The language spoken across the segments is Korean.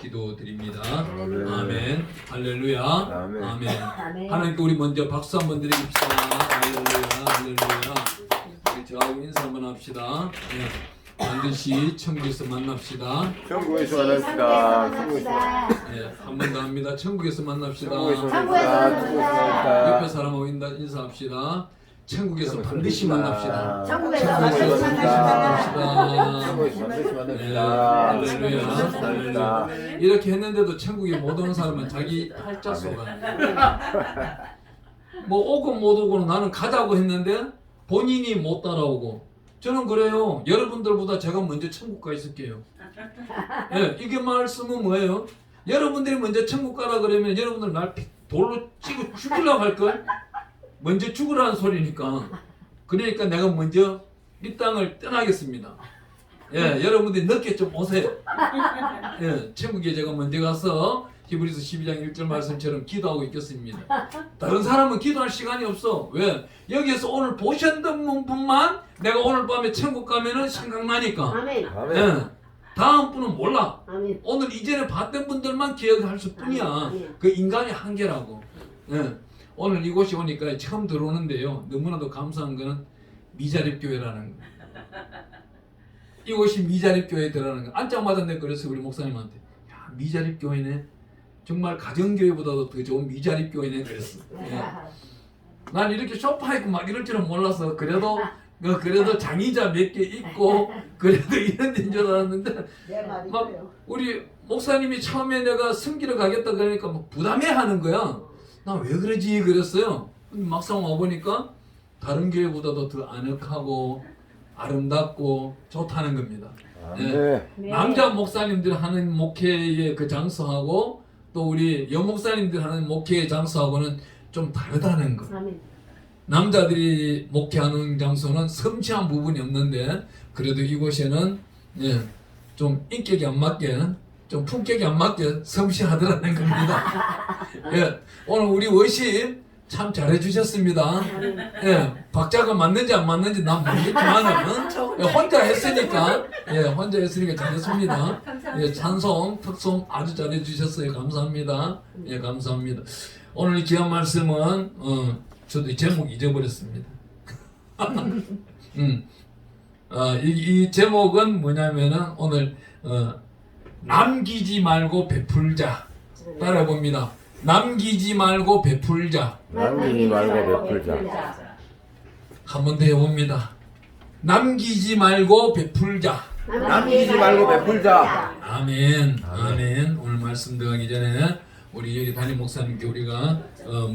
기도드립니다. 아멘. 아멘. 할렐루야. 아멘. 아멘. 아멘. 하나님께 우리 먼저 박수 한번 드리십시다. 할렐루야. 할렐루야. 우리 저하고 인사 한번 합시다. 예. 반드시 천국에서 만납시다. 천국에서 만납시다. 천국에서 예. 한 번 더 합니다. 천국에서 만납시다. 천국에서 천국에서 만납시다. 옆에 사람하고 인사합시다. 천국에서 반드시 만납시다. 천국에서 천국에서 만납시다. 천국에서 반드시 네, 만납시다. 할렐루야. 할렐루야. 이렇게 했는데도 천국에 못 오는 사람은 자기 팔자 속아. 뭐 오고 못 오고는 나는 가자고 했는데 본인이 못 따라오고. 저는 그래요. 여러분들보다 제가 먼저 천국 가 있을게요. 예, 이게 말씀은 뭐예요? 여러분들이 먼저 천국 가라 그러면 여러분들 날 돌로 찍어 죽이려고 할걸? 먼저 죽으라는 소리니까. 그러니까 내가 먼저 이 땅을 떠나겠습니다. 예, 여러분들이 늦게 좀 오세요. 예, 천국에 제가 먼저 가서 히브리서 12장 1절 말씀처럼 기도하고 있겠습니다. 다른 사람은 기도할 시간이 없어. 왜? 여기에서 오늘 보셨던 분만 내가 오늘 밤에 천국 가면은 생각나니까. 아멘. 아멘. 예, 다음 분은 몰라. 아멘. 오늘 이전에 봤던 분들만 기억할 수 뿐이야. 아멘. 그 인간의 한계라고. 예. 오늘 이곳이 오니까 처음 들어오는데요. 너무나도 감사한 거는 미자립교회라는 거. 이곳이 미자립교회에 들어가는 거. 앉자마자 내가 그랬어요. 우리 목사님한테. 야, 미자립교회네. 정말 가정교회보다도 더 좋은 미자립교회네 그랬어. 예. 난 이렇게 소파에 있고 막 이럴 줄은 몰라서 그래도 장의자 몇 개 있고 그래도 이런 데인 줄 알았는데 내 말이 막 그래요. 우리 목사님이 처음에 내가 섬기러 가겠다 그러니까 막 부담해하는 거야. 나 왜 그러지 그랬어요. 근데 막상 와보니까 다른 교회보다도 더 아늑하고 아름답고 좋다는 겁니다. 아멘. 네. 남자 목사님들 하는 목회의 그 장소하고 또 우리 여목사님들 하는 목회의 장소하고는 좀 다르다는 거. 아멘. 남자들이 목회하는 장소는 섬치한 부분이 없는데 그래도 이곳에는 예, 좀 인격이 안 맞게 좀 품격이 안 맞게 섬시하더라는 겁니다. 예, 오늘 우리 워십 참 잘해주셨습니다. 예, 박자가 맞는지 안 맞는지 난 모르겠지만 예, 혼자 했으니까 잘했습니다. 예, 찬송, 특송 아주 잘해주셨어요. 감사합니다. 예, 감사합니다. 오늘 이 귀한 말씀은 저도 제목 잊어버렸습니다. 이 제목은 뭐냐면은 오늘 남기지 말고 베풀자. 따라봅니다. 남기지 말고 베풀자. 남기지 말고 베풀자. 한 번 더 해봅니다. 남기지 말고 베풀자. 남기지 말고 베풀자. 아멘. 아멘. 오늘 말씀 들어가기 전에 우리 여기 담임 목사님께 우리가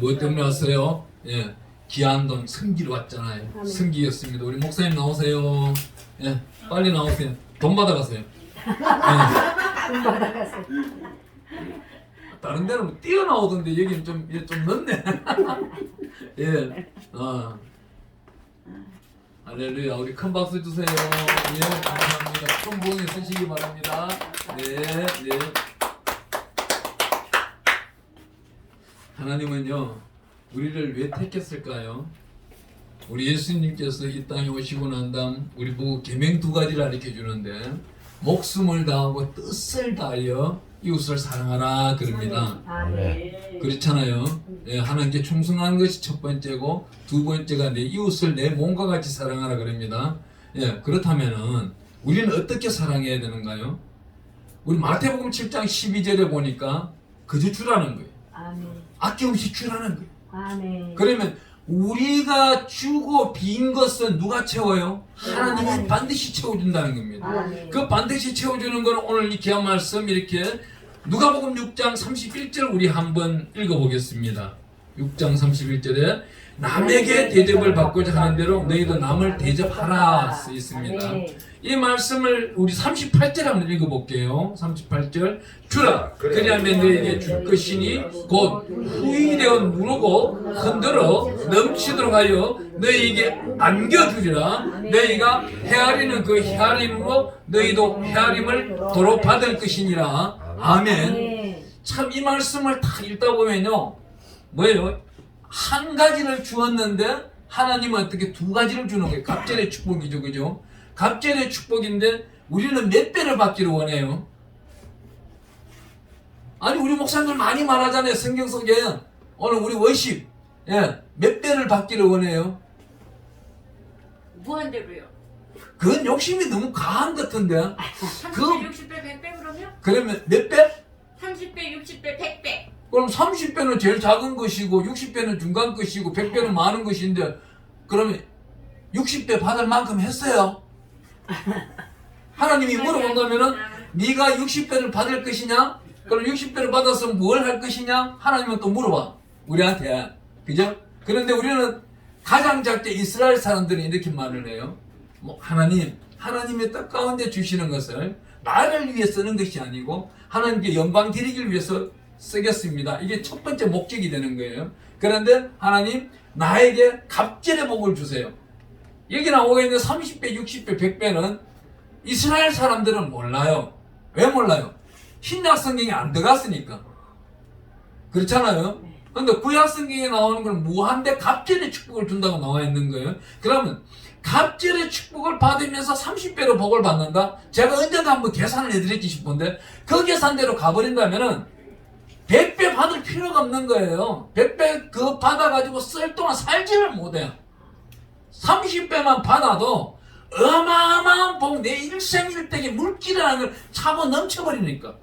뭐 때문에 왔어요? 예, 귀한 돈 섬기러 왔잖아요. 아멘. 섬기겠습니다. 우리 목사님 나오세요. 예, 빨리 나오세요. 돈 받아가세요. 예. 돈 받아가세요. 다른 데는 뭐 뛰어나오던데 여기는 좀 늦네. 예, 할렐루야. 우리 큰 박수 주세요. 예, 감사합니다. 큰 부흥에 쓰시기 바랍니다. 네, 네. 하나님은요, 우리를 왜 택했을까요? 우리 예수님께서 이 땅에 오시고 난 다음 우리 보고 계명 두 가지를 가르쳐 주는데 목숨을 다하고 뜻을 다하여 이웃을 사랑하라 그럽니다. 아멘. 그렇잖아요. 예, 하나님께 충성하는 것이 첫 번째고 두 번째가 내 이웃을 내 몸과 같이 사랑하라 그럽니다. 예, 그렇다면은 우리는 어떻게 사랑해야 되는가요? 우리 마태복음 7장 12절에 보니까 그저 주라는 거예요. 아멘. 아낌없이 주라는 거예요. 아멘. 그러면 우리가 주고 빈 것은 누가 채워요? 하나님은 반드시 채워준다는 겁니다. 아멘. 그 반드시 채워주는 건 오늘 이 귀한 말씀 이렇게 누가복음 6장 31절 우리 한번 읽어보겠습니다. 6장 31절에 남에게 대접을 받고자 하는 대로 너희도 남을 대접하라 쓰 있습니다. 아멘. 이 말씀을 우리 38절 한번 읽어볼게요. 38절 주라 그리하면 너희에게 줄 것이니 곧 후이되어 누르고 흔들어 넘치도록 하여 너희에게 안겨주리라. 너희가 헤아리는 그 헤아림으로 너희도 헤아림을 도로 받을 것이니라. 아멘. 참 이 말씀을 다 읽다 보면요 뭐예요? 한 가지를 주었는데 하나님은 어떻게 두 가지를 주는 거예요. 갑절의 축복이죠, 그죠? 갑절의 축복인데 우리는 몇 배를 받기를 원해요? 아니 우리 목사님들 많이 말하잖아요. 성경 속에 오늘 우리 워십 몇 배를 받기를 원해요. 무한대로요. 그건 욕심이 너무 과한 것 같은데. 30배, 60배, 100배 그러면? 그러면 몇 배? 30배, 60배, 100배. 그럼 30배는 제일 작은 것이고 60배는 중간 것이고 100배는 많은 것인데 그러면 60배 받을 만큼 했어요. 하나님이 물어본다면은 네가 60배를 받을 것이냐? 그럼 60배를 받아서 뭘 할 것이냐? 하나님은 또 물어봐. 우리한테. 그죠? 그런데 우리는 가장 작게 이스라엘 사람들이 이렇게 말을 해요. 뭐 하나님의 뜻 가운데 주시는 것을 나를 위해 쓰는 것이 아니고 하나님께 영광 드리기 위해서 쓰겠습니다. 이게 첫 번째 목적이 되는 거예요. 그런데 하나님 나에게 갑절의 복을 주세요. 여기 나오고 있는 30배, 60배, 100배는 이스라엘 사람들은 몰라요. 왜 몰라요? 신약 성경에 안 들어갔으니까. 그렇잖아요. 근데 구약 성경에 나오는 건 무한대 갑절의 축복을 준다고 나와 있는 거예요. 그러면 갑절의 축복을 받으면서 30배로 복을 받는다? 제가 언젠가 한번 계산을 해드렸지 싶은데 그 계산대로 가버린다면은 100배 받을 필요가 없는 거예요. 100배 그거 받아가지고 쓸 동안 살지를 못해요. 30배만 받아도 어마어마한 복, 내 일생일대의 물질이라는 걸 차고 넘쳐버리니까.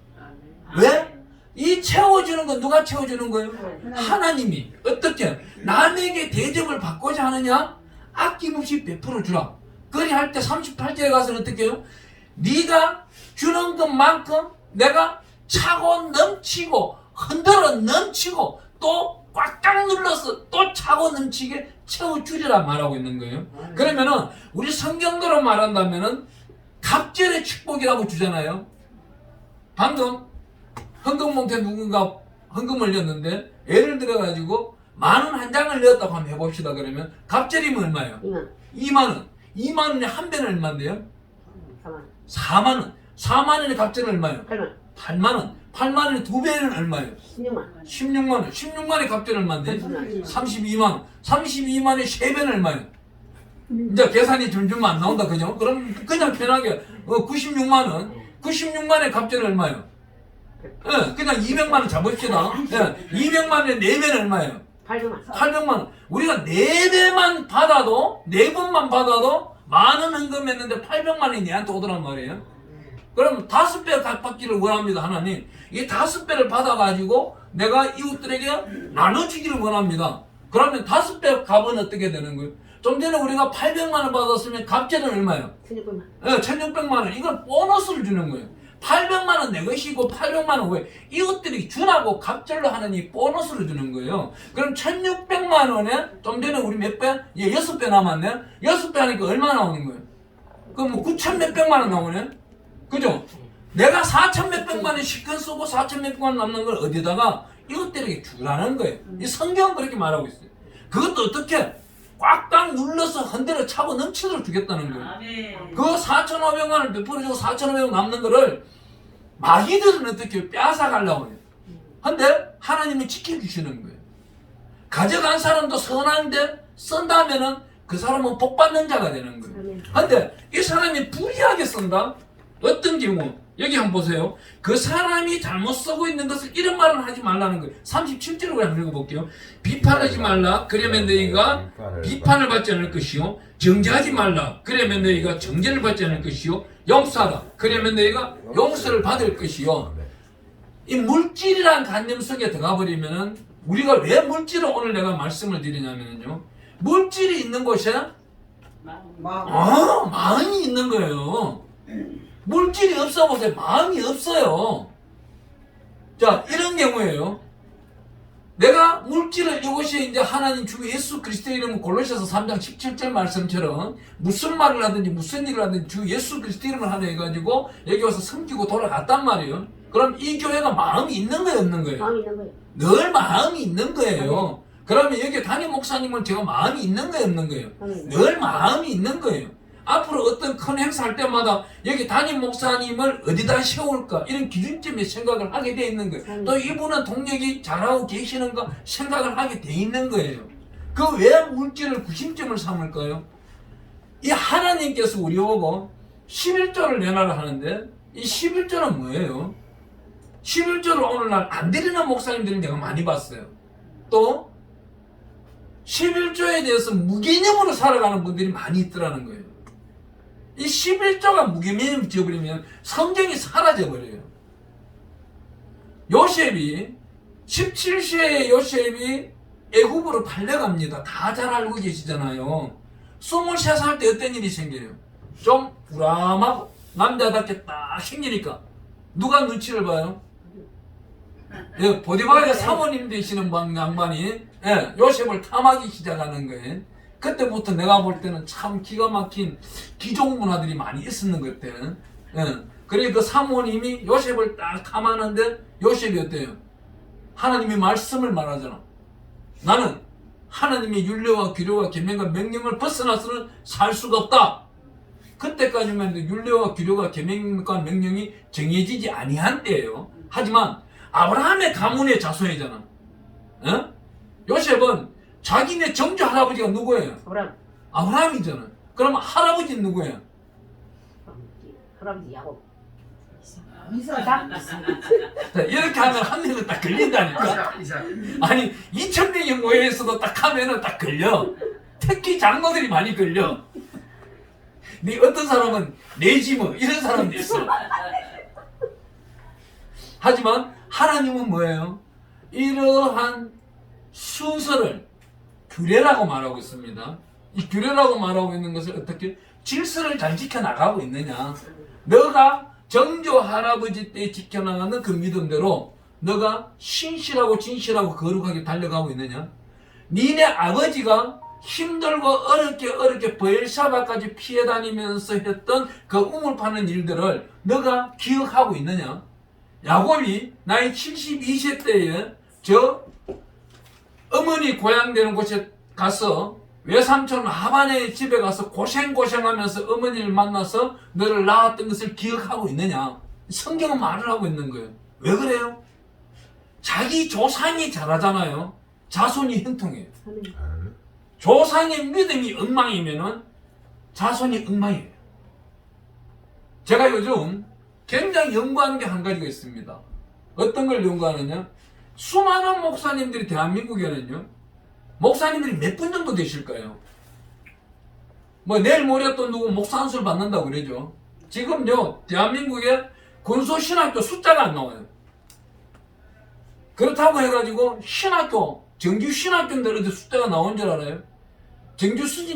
왜? 이 채워주는 건 누가 채워주는 거예요? 하나님이. 어떻게? 남에게 대접을 받고자 하느냐? 아낌없이 베풀어 주라. 그리 할 때 38절에 가서는 어떻게 해요? 네가 주는 것만큼 내가 차고 넘치고 흔들어 넘치고 또 꽉꽉 눌러서 또 차고 넘치게 채워주리라 말하고 있는 거예요. 그러면은 우리 성경대로 말한다면은 갑절의 축복이라고 주잖아요. 방금 헌금 몽태 누군가 헌금을 넣었는데 예를 들어가지고 10,000원 한 장을 넣었다고 한번 해봅시다. 그러면 갑절이면 얼마예요? 2만원. 2만원에 한 배는 얼마인데요? 4만원. 4만원의 갑절은 얼마예요? 8만원. 8만원에 두 배는 얼마예요? 16만원. 16만원의 갑절은 얼마인데? 32만원. 32만원에 세 배는 얼마예요? 이제 계산이 점점 안 나온다. 그죠? 그럼 그냥 편하게 96만원. 96만원의 갑절은 얼마예요? 그냥 200만원 잡읍시다. 200만원에 4배는 얼마예요? 800만원. 우리가 4배만 받아도 4번만 받아도 만원 헌금했는데 800만원이 내한테 오더란 말이에요. 그럼 5배 받기를 원합니다. 하나님 이 5배를 받아가지고 내가 이웃들에게 나눠주기를 원합니다. 그러면 5배 값은 어떻게 되는 거예요? 좀 전에 우리가 800만원 받았으면 갑절은 얼마예요? 1600만원. 이건 보너스를 주는 거예요. 800만원 내 것이고 800만원 왜? 이것들이 주라고 갑절로 하는 이 보너스를 주는 거예요. 그럼 1600만원에 좀 전에 우리 몇 배? 6배 남았네? 6배 하니까 얼마 나오는 거예요? 그럼 뭐 9천 몇백만원 나오네? 그죠? 내가 4천 몇백만원 시큰 쓰고 4천 몇백만원 남는 걸 어디다가 이것들에게 주라는 거예요. 이 성경은 그렇게 말하고 있어요. 그것도 어떻게? 꽉꽉 눌러서 흔들어 차고 넘치도록 주겠다는 거예요. 그 4,500만원 베풀어주고 4,500만 남는 거를 마귀들은 어떻게 빼앗아가려고 해요. 근데 하나님은 지켜주시는 거예요. 가져간 사람도 선한데 쓴다면은 그 사람은 복받는 자가 되는 거예요. 근데 이 사람이 불의하게 쓴다? 어떤 경우? 여기 한번 보세요. 그 사람이 잘못 쓰고 있는 것을 이런 말은 하지 말라는 거예요. 37절을 한번 읽어볼게요. 비판하지 말라. 그러면 너희가 비판을 받지 않을 것이요. 정죄하지 말라. 그러면 너희가 정죄를 받지 않을 것이요. 용서하라. 그러면 너희가 용서를 받을 것이요. 이 물질이란 관념 속에 들어가 버리면은 우리가 왜 물질을 오늘 내가 말씀을 드리냐면요. 물질이 있는 곳에 마음이 있는 거예요. 물질이 없어 보세요. 마음이 없어요. 자, 이런 경우에요. 내가 물질을 이것이 이제 하나님 주 예수 그리스도의 이름은 골로새서 3장 17절 말씀처럼 무슨 말을 하든지 무슨 일을 하든지 주 예수 그리스도의 이름을 하나 해가지고 여기 와서 섬기고 돌아갔단 말이에요. 그럼 이 교회가 마음이 있는 거예요, 없는 거예요? 마음이 있는 거예요. 늘 마음이 있는 거예요. 그러면 여기 담임 목사님은 제가 마음이 있는 거예요, 없는 거예요? 늘 마음이 있는 거예요. 앞으로 어떤 큰 행사할 때마다 여기 담임 목사님을 어디다 세울까 이런 기준점에 생각을 하게 돼 있는 거예요. 또 이분은 동력이 잘하고 계시는가 생각을 하게 돼 있는 거예요. 그 왜 물질을 구심점을 삼을까요? 이 하나님께서 우리 보고 11조를 내놔라 하는데 이 11조는 뭐예요? 11조를 오늘날 안 드리는 목사님들을 내가 많이 봤어요. 또 11조에 대해서 무개념으로 살아가는 분들이 많이 있더라는 거예요. 이 11조가 무개념이 되어버리면 성경이 사라져버려요. 요셉이 17세의 요셉이 애굽으로 팔려갑니다. 다 잘 알고 계시잖아요. 23살 때 어떤 일이 생겨요? 좀 불안하고 남자답게 딱 생기니까 누가 눈치를 봐요? 예, 보디발의 사모님 되시는 양반이 요셉을 탐하기 시작하는 거예요. 그때부터 내가 볼 때는 참 기가 막힌 기종 문화들이 많이 있었는 것 같아요. 그래 그 사모님이 요셉을 딱 탐하는데 요셉이 어때요? 하나님의 말씀을 말하잖아. 나는 하나님의 율례와 규례와 계명과 명령을 벗어나서는 살 수가 없다. 그때까지만 해도 율례와 규례와 계명과 명령이 정해지지 아니한 때예요. 하지만 아브라함의 가문의 자손이잖아. 요셉은 자기네 정조 할아버지가 누구예요? 아브라함이잖아. 그럼 할아버지는 누구예요? 할아버지 야곱. 이삭. 자, 이렇게 하면 한 명은 딱 걸린다니까. 아니 2000명의 모여있어도 딱 하면은 딱 걸려. 특히 장로들이 많이 걸려. 네 어떤 사람은 네지머 이런 사람도 있어. 하지만 하나님은 뭐예요? 이러한 순서를 규례라고 말하고 있습니다. 이 규례라고 말하고 있는 것을 어떻게 질서를 잘 지켜나가고 있느냐. 너가 정조 할아버지 때 지켜나가는 그 믿음대로 너가 신실하고 진실하고 거룩하게 달려가고 있느냐. 니네 아버지가 힘들고 어렵게 버엘사바까지 피해 다니면서 했던 그 우물 파는 일들을 너가 기억하고 있느냐. 야곱이 나이 72세 때에 저 어머니 고향 되는 곳에 가서 외삼촌 하반의 집에 가서 고생하면서 어머니를 만나서 너를 낳았던 것을 기억하고 있느냐. 성경은 말을 하고 있는 거예요. 왜 그래요? 자기 조상이 잘하잖아요. 자손이 형통해요. 조상의 믿음이 엉망이면은 자손이 엉망이에요. 제가 요즘 굉장히 연구하는 게 한 가지가 있습니다. 어떤 걸 연구하느냐? 수많은 목사님들이 대한민국에는요, 목사님들이 몇 분 정도 되실까요? 뭐 내일 모레 또 누구 목사 안수를 받는다고 그러죠. 지금요 대한민국에 군소신학교 숫자가 안 나와요. 그렇다고 해가지고 신학교, 정규신학교인데 어디 숫자가 나온 줄 알아요?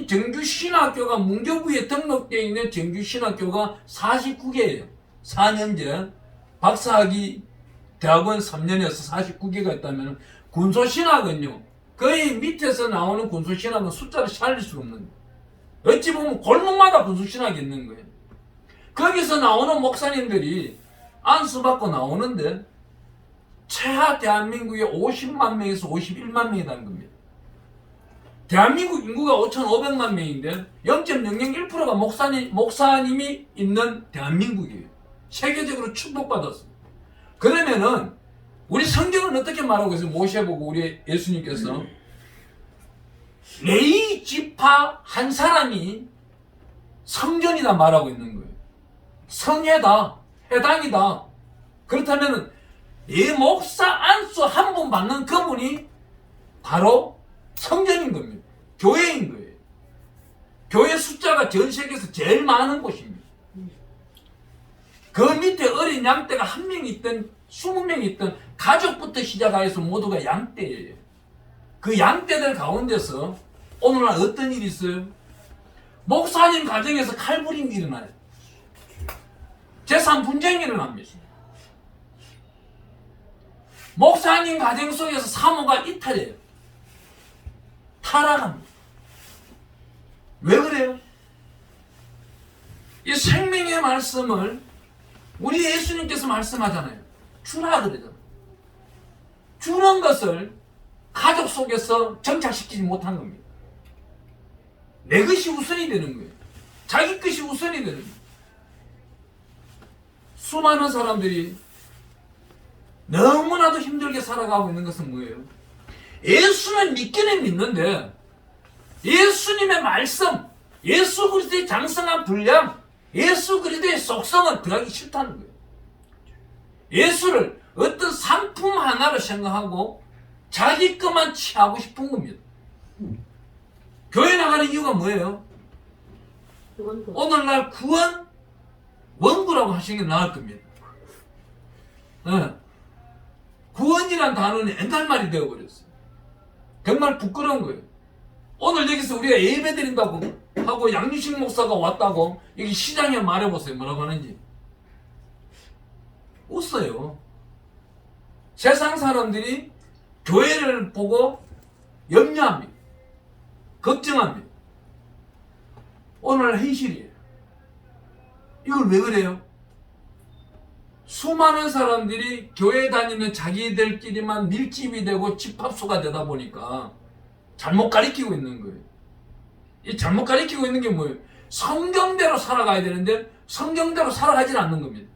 정규신학교가 문교부에 등록되어 있는 정규신학교가 49개예요. 4년제 박사학위 대학원 3년에서 49개가 있다면 군소신학은요 거의 밑에서 나오는 군소신학은 숫자를 살릴 수가 없는 거예요. 어찌 보면 골목마다 군소신학이 있는 거예요. 거기서 나오는 목사님들이 안수받고 나오는데 최하 대한민국에 50만 명에서 51만 명이라는 겁니다. 대한민국 인구가 5,500만 명인데 0.001%가 목사님이 있는 대한민국이에요. 세계적으로 축복받았습니다. 그러면은 우리 성경은 어떻게 말하고 있어요? 모세 보고 우리 예수님께서 레위 지파 한 사람이 성전이다 말하고 있는 거예요. 성회다, 회당이다. 그렇다면은 이 목사 안수 한 분 받는 그분이 바로 성전인 겁니다. 교회인 거예요. 교회 숫자가 전 세계에서 제일 많은 곳입니다. 그 밑에 어린 양떼가 한 명 있든 20명이 있든 가족부터 시작해서 모두가 양떼예요. 그 양떼들 가운데서 오늘날 어떤 일이 있어요? 목사님 가정에서 칼부림이 일어나요. 재산 분쟁이 일어납니다. 목사님 가정 속에서 사모가 이탈해요. 타락합니다. 왜 그래요? 이 생명의 말씀을 우리 예수님께서 말씀하잖아요. 주라 그러잖아요. 주는 것을 가족 속에서 정착시키지 못한 겁니다. 내 것이 우선이 되는 거예요. 자기 것이 우선이 되는 거예요. 수많은 사람들이 너무나도 힘들게 살아가고 있는 것은 뭐예요? 예수는 믿기는 믿는데 예수님의 말씀, 예수 그리스도의 장성한 분량, 예수 그리스도의 속성은 들어가기 싫다는 거예요. 예수를 자기만을 생각하고 자기 것만 취하고 싶은 겁니다. 교회 나가는 이유가 뭐예요? 오늘날 구원 원구라고 하시는 게 나을 겁니다. 네. 구원이란 단어는 옛날 말이 되어버렸어요. 정말 부끄러운 거예요. 오늘 여기서 우리가 예배 드린다고 하고 양유식 목사가 왔다고 여기 시장에 말해보세요. 뭐라고 하는지. 웃어요. 세상 사람들이 교회를 보고 염려합니다. 걱정합니다. 오늘 현실이에요. 이걸 왜 그래요? 수많은 사람들이 교회 다니는 자기들끼리만 밀집이 되고 집합소가 되다 보니까 잘못 가리키고 있는 거예요. 이 잘못 가리키고 있는 게 뭐예요? 성경대로 살아가야 되는데 성경대로 살아가질 않는 겁니다.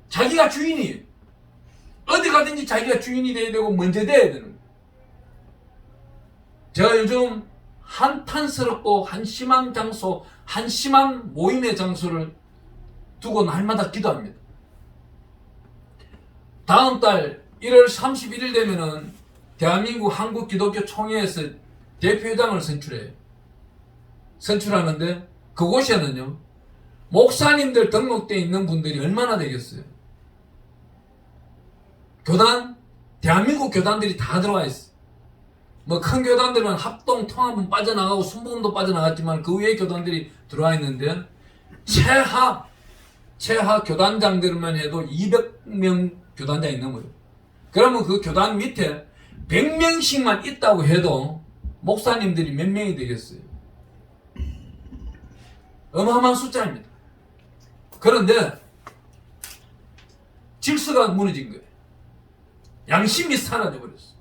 자기가 주인이에요. 어디 가든지 자기가 주인이 돼야 되고 먼저 돼야 되는 거예요. 제가 요즘 한탄스럽고 한심한 장소, 한심한 모임의 장소를 두고 날마다 기도합니다. 다음 달 1월 31일 되면은 대한민국 한국기독교총회에서 대표회장을 선출하는데 그곳에는요 목사님들 등록되어 있는 분들이 얼마나 되겠어요? 교단, 대한민국 교단들이 다 들어와 있어. 뭐 큰 교단들은 합동, 통합은 빠져나가고 순복음도 빠져나갔지만 그 외의 교단들이 들어와 있는데 최하 교단장들만 해도 200명 교단장이 있는 거예요. 그러면 그 교단 밑에 100명씩만 있다고 해도 목사님들이 몇 명이 되겠어요? 어마어마한 숫자입니다. 그런데 질서가 무너진 거예요. 양심이 사라져버렸어.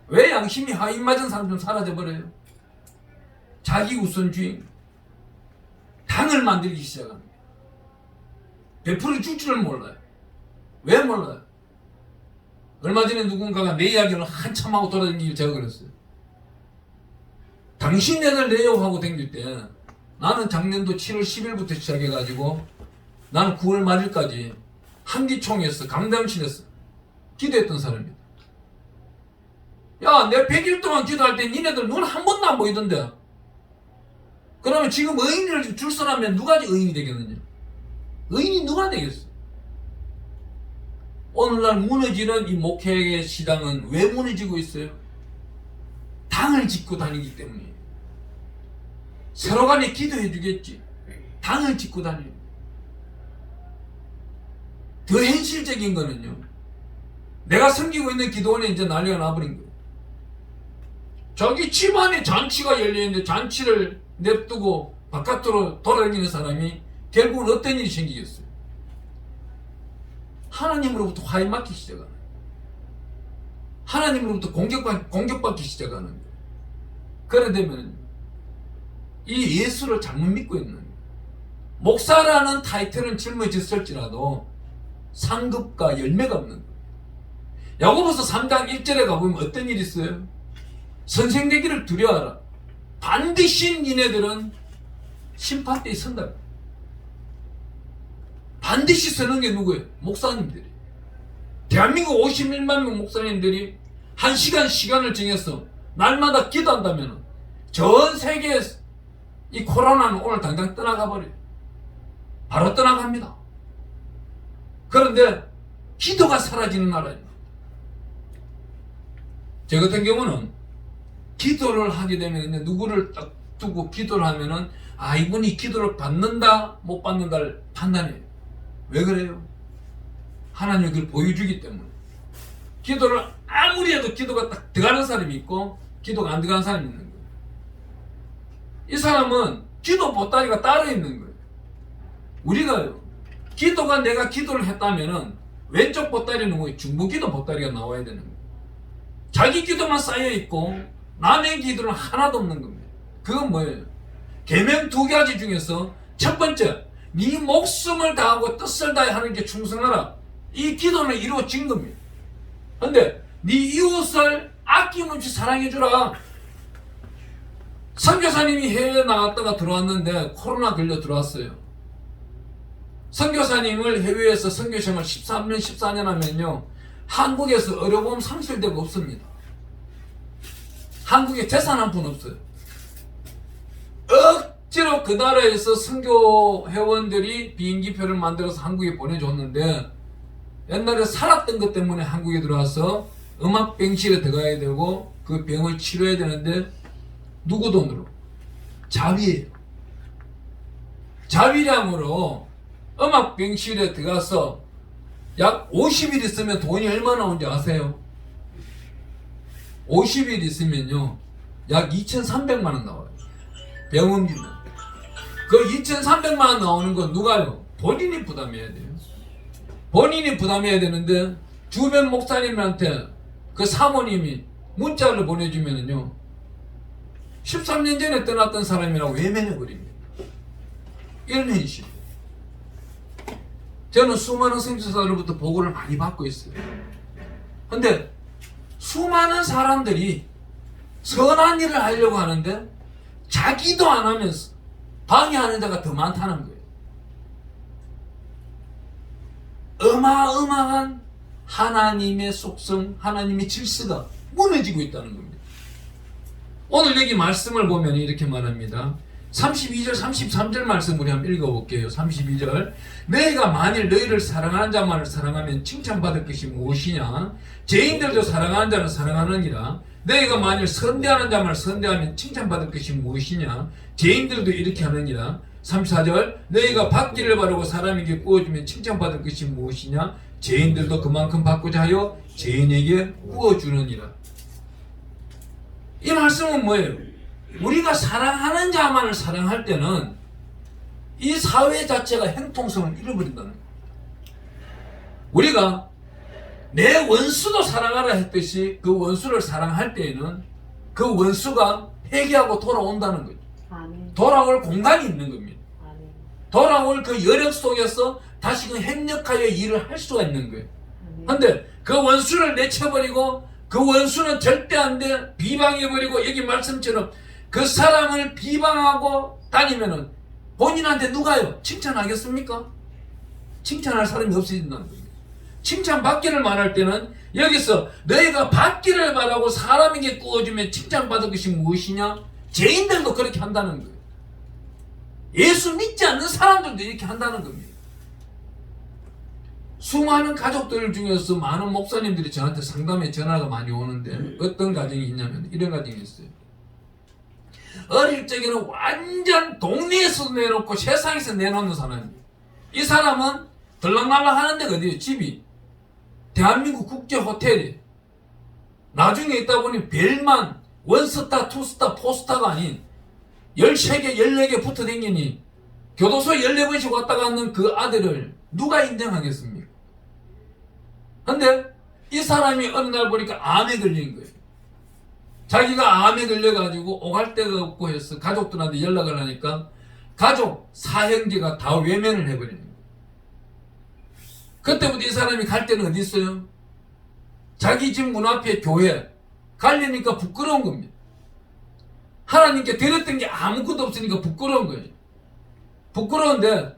왜 양심이 하인맞은 사람 좀 사라져버려요? 자기 우선주의, 당을 만들기 시작합니다. 베풀어 줄 줄을 몰라요. 왜 몰라요? 얼마 전에 누군가가 내 이야기를 한참 하고 돌아다니기 제가 그랬어요. 당신네들 내요 하고 다닐 때 나는 작년도 7월 10일부터 시작해가지고 나는 9월 말일까지 한기총에서 강담실에서 기도했던 사람입니다. 야, 내 100일 동안 기도할 때 니네들 눈 한 번도 안 보이던데. 그러면 지금 의인을 줄 사람면 누가 의인이 되겠느냐? 의인이 누가 되겠어? 오늘날 무너지는 이 목회의 시장은 왜 무너지고 있어요? 당을 짓고 다니기 때문이에요. 서로 간에 기도해 주겠지. 당을 짓고 다니는. 더 현실적인 거는요. 내가 섬기고 있는 기도원에 이제 난리가 나버린 거예요. 자기 집안에 잔치가 열려있는데 잔치를 냅두고 바깥으로 돌아다니는 사람이 결국은 어떤 일이 생기겠어요? 하나님으로부터 화에 맞기 시작하는 거예요. 하나님으로부터 공격받기 시작하는 거예요. 그래 되면 이 예수를 잘못 믿고 있는 거예요. 목사라는 타이틀은 짊어졌을지라도 상급과 열매가 없는 거예요. 야고보서 3장 1절에 가보면 어떤 일이 있어요? 선생 되기를 두려워하라. 반드시 니네들은 심판대에 선다. 반드시 서는 게 누구예요? 목사님들이. 대한민국 51만 명 목사님들이 1시간 시간을 정해서 날마다 기도한다면 전 세계에서 이 코로나는 오늘 당장 떠나가 버려요. 바로 떠나갑니다. 그런데 기도가 사라지는 나라입니다. 저 같은 경우는 기도를 하게 되면 누구를 딱 두고 기도를 하면은 이분이 기도를 받는다 못 받는다를 판단해요. 왜 그래요? 하나님이 그걸 보여주기 때문에. 기도를 아무리 해도 기도가 딱 들어가는 사람이 있고 기도가 안 들어가는 사람이 있는 거예요. 이 사람은 기도 보따리가 따로 있는 거예요. 우리가요, 기도가 내가 기도를 했다면은 왼쪽 보따리는 뭐예요? 중보기도 보따리가 나와야 되는 거예요. 자기 기도만 쌓여 있고 남의 기도는 하나도 없는 겁니다. 그건 뭐예요? 계명 2가지 중에서 첫 번째, 네 목숨을 다하고 뜻을 다해 하는 게 충성하라. 이 기도는 이루어진 겁니다. 그런데 네 이웃을 아낌없이 사랑해주라. 선교사님이 해외에 나갔다가 들어왔는데 코로나 걸려 들어왔어요. 선교사님을 해외에서 선교생활 13년 14년 하면요 한국에서 어려움 상실되고 없습니다. 한국에 재산 한 푼 없어요. 억지로 그 나라에서 선교 회원들이 비행기표를 만들어서 한국에 보내줬는데 옛날에 살았던 것 때문에 한국에 들어와서 음압병실에 들어가야 되고 그 병을 치료해야 되는데 누구 돈으로? 자비예요. 자비량으로 음압병실에 들어가서 약 50일 있으면 돈이 얼마나 오는지 아세요? 50일 있으면요 약 2,300만 원 나와요. 병원비는. 그 2,300만 원 나오는 건 누가요? 본인이 부담해야 돼요. 본인이 부담해야 되는데 주변 목사님한테 그 사모님이 문자를 보내주면은요 13년 전에 떠났던 사람이라고 외면해버립니다. 이런 현실. 저는 수많은 선교사로부터 보고를 많이 받고 있어요. 근데 수많은 사람들이 선한 일을 하려고 하는데 자기도 안 하면서 방해하는 자가 더 많다는 거예요. 어마어마한 하나님의 속성, 하나님의 질서가 무너지고 있다는 겁니다. 오늘 여기 말씀을 보면 이렇게 말합니다. 32절 33절 말씀 우리 한번 읽어볼게요. 32절 너희가 만일 너희를 사랑하는 자만을 사랑하면 칭찬받을 것이 무엇이냐. 죄인들도 사랑하는 자는 사랑하느니라. 너희가 만일 선대하는 자만을 선대하면 칭찬받을 것이 무엇이냐. 죄인들도 이렇게 하느니라. 34절 너희가 받기를 바라고 사람에게 구워주면 칭찬받을 것이 무엇이냐. 죄인들도 그만큼 받고자 하여 죄인에게 구워주느니라. 이 말씀은 뭐예요? 우리가 사랑하는 자만을 사랑할 때는 이 사회 자체가 형통성을 잃어버린다는 거예요. 우리가 내 원수도 사랑하라 했듯이 그 원수를 사랑할 때에는 그 원수가 회개하고 돌아온다는 거죠. 아멘. 돌아올 공간이 있는 겁니다. 아멘. 돌아올 그 여력 속에서 다시금 협력하여 일을 할 수가 있는 거예요. 아멘. 근데 그 원수를 내쳐버리고 그 원수는 절대 안 돼 비방해버리고 여기 말씀처럼 그 사람을 비방하고 다니면은 본인한테 누가요? 칭찬하겠습니까? 칭찬할 사람이 없어진다는 겁니다. 칭찬받기를 말할 때는 여기서 너희가 받기를 바라고 사람에게 구워주면 칭찬받을 것이 무엇이냐? 죄인들도 그렇게 한다는 거예요. 예수 믿지 않는 사람들도 이렇게 한다는 겁니다. 수많은 가족들 중에서 많은 목사님들이 저한테 상담에 전화가 많이 오는데 어떤 가정이 있냐면 이런 가정이 있어요. 어릴 적에는 완전 동네에서 내놓고 세상에서 내놓는 사람이에요. 이 사람은 들락날락 하는 데가 어디에요? 집이 대한민국 국제 호텔이에요. 나중에 있다 보니 벨만 원스타, 투스타, 포스타가 아닌 13개, 14개 붙어 다니니 교도소 14번씩 왔다 갔는 그 아들을 누가 인정하겠습니까? 근데 이 사람이 어느 날 보니까 암에 걸린 거예요. 자기가 암에 걸려가지고 오갈 데가 없고 해서 가족들한테 연락을 하니까 가족 사형제가 다 외면을 해버리는 거예요. 그때부터 이 사람이 갈 데는 어디 있어요? 자기 집 문 앞에 교회 가려니까 부끄러운 겁니다. 하나님께 드렸던 게 아무것도 없으니까 부끄러운 거예요. 부끄러운데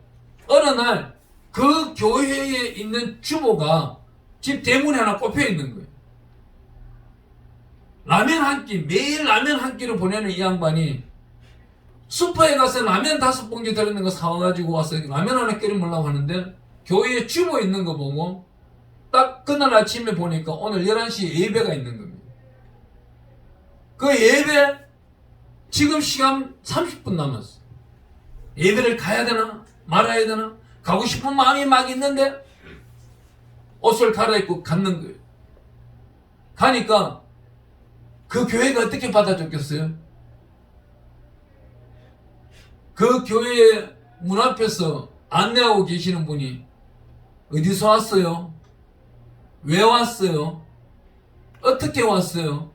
어느 날 그 교회에 있는 주보가 집 대문에 하나 꼽혀 있는 거예요. 라면 한 끼, 매일 라면 한 끼를 보내는 이 양반이 슈퍼에 가서 라면 5봉지 들어있는 거 사와가지고 와서 라면 하나 끓여 먹으려고 하는데 교회에 주보 있는 거 보고 딱 그날 아침에 보니까 오늘 11시에 예배가 있는 겁니다. 그 예배 지금 시간 30분 남았어. 예배를 가야 되나 말아야 되나 가고 싶은 마음이 막 있는데 옷을 갈아입고 갔는 거예요. 가니까 그 교회가 어떻게 받아줬겠어요? 그 교회 문 앞에서 안내하고 계시는 분이 어디서 왔어요? 왜 왔어요? 어떻게 왔어요?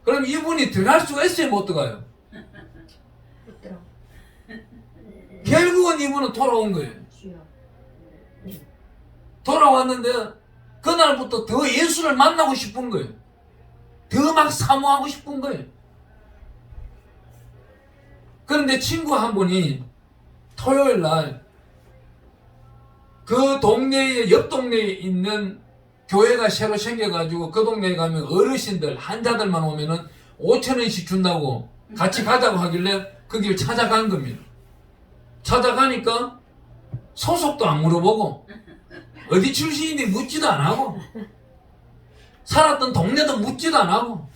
그럼 이분이 들어갈 수가 있어요? 못 들어가요? 결국은 이분은 돌아온 거예요. 돌아왔는데 그날부터 더 예수를 만나고 싶은 거예요. 더 막 사모하고 싶은 거예요. 그런데 친구 한 분이 토요일 날 그 동네에 옆 동네에 있는 교회가 새로 생겨가지고 그 동네에 가면 어르신들 환자들만 오면은 5,000원씩 준다고 같이 가자고 하길래 그 길 찾아간 겁니다. 찾아가니까 소속도 안 물어보고 어디 출신인지 묻지도 안 하고 살았던 동네도 묻지도 안 하고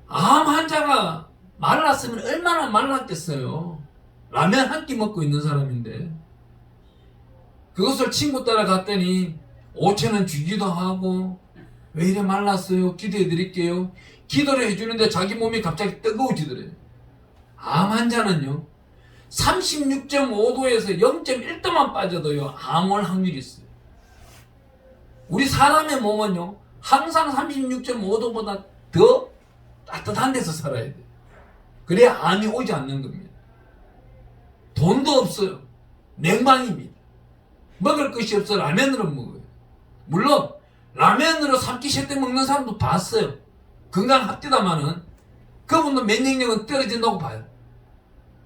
암 환자가 말랐으면 얼마나 말랐겠어요. 라면 한 끼 먹고 있는 사람인데 그것을 친구 따라갔더니 5,000원 주기도 하고 왜 이래 말랐어요? 기도해 드릴게요. 기도를 해주는데 자기 몸이 갑자기 뜨거워지더래요. 암 환자는요 36.5도에서 0.1도만 빠져도요 암 올 확률이 있어요. 우리 사람의 몸은요 항상 36.5도보다 더 따뜻한 데서 살아야 돼요. 그래야 암이 오지 않는 겁니다. 돈도 없어요. 냉방입니다. 먹을 것이 없어 라면으로 먹어요. 물론 라면으로 3끼 3때 먹는 사람도 봤어요. 건강합디다마는 그분도 면역력은 떨어진다고 봐요.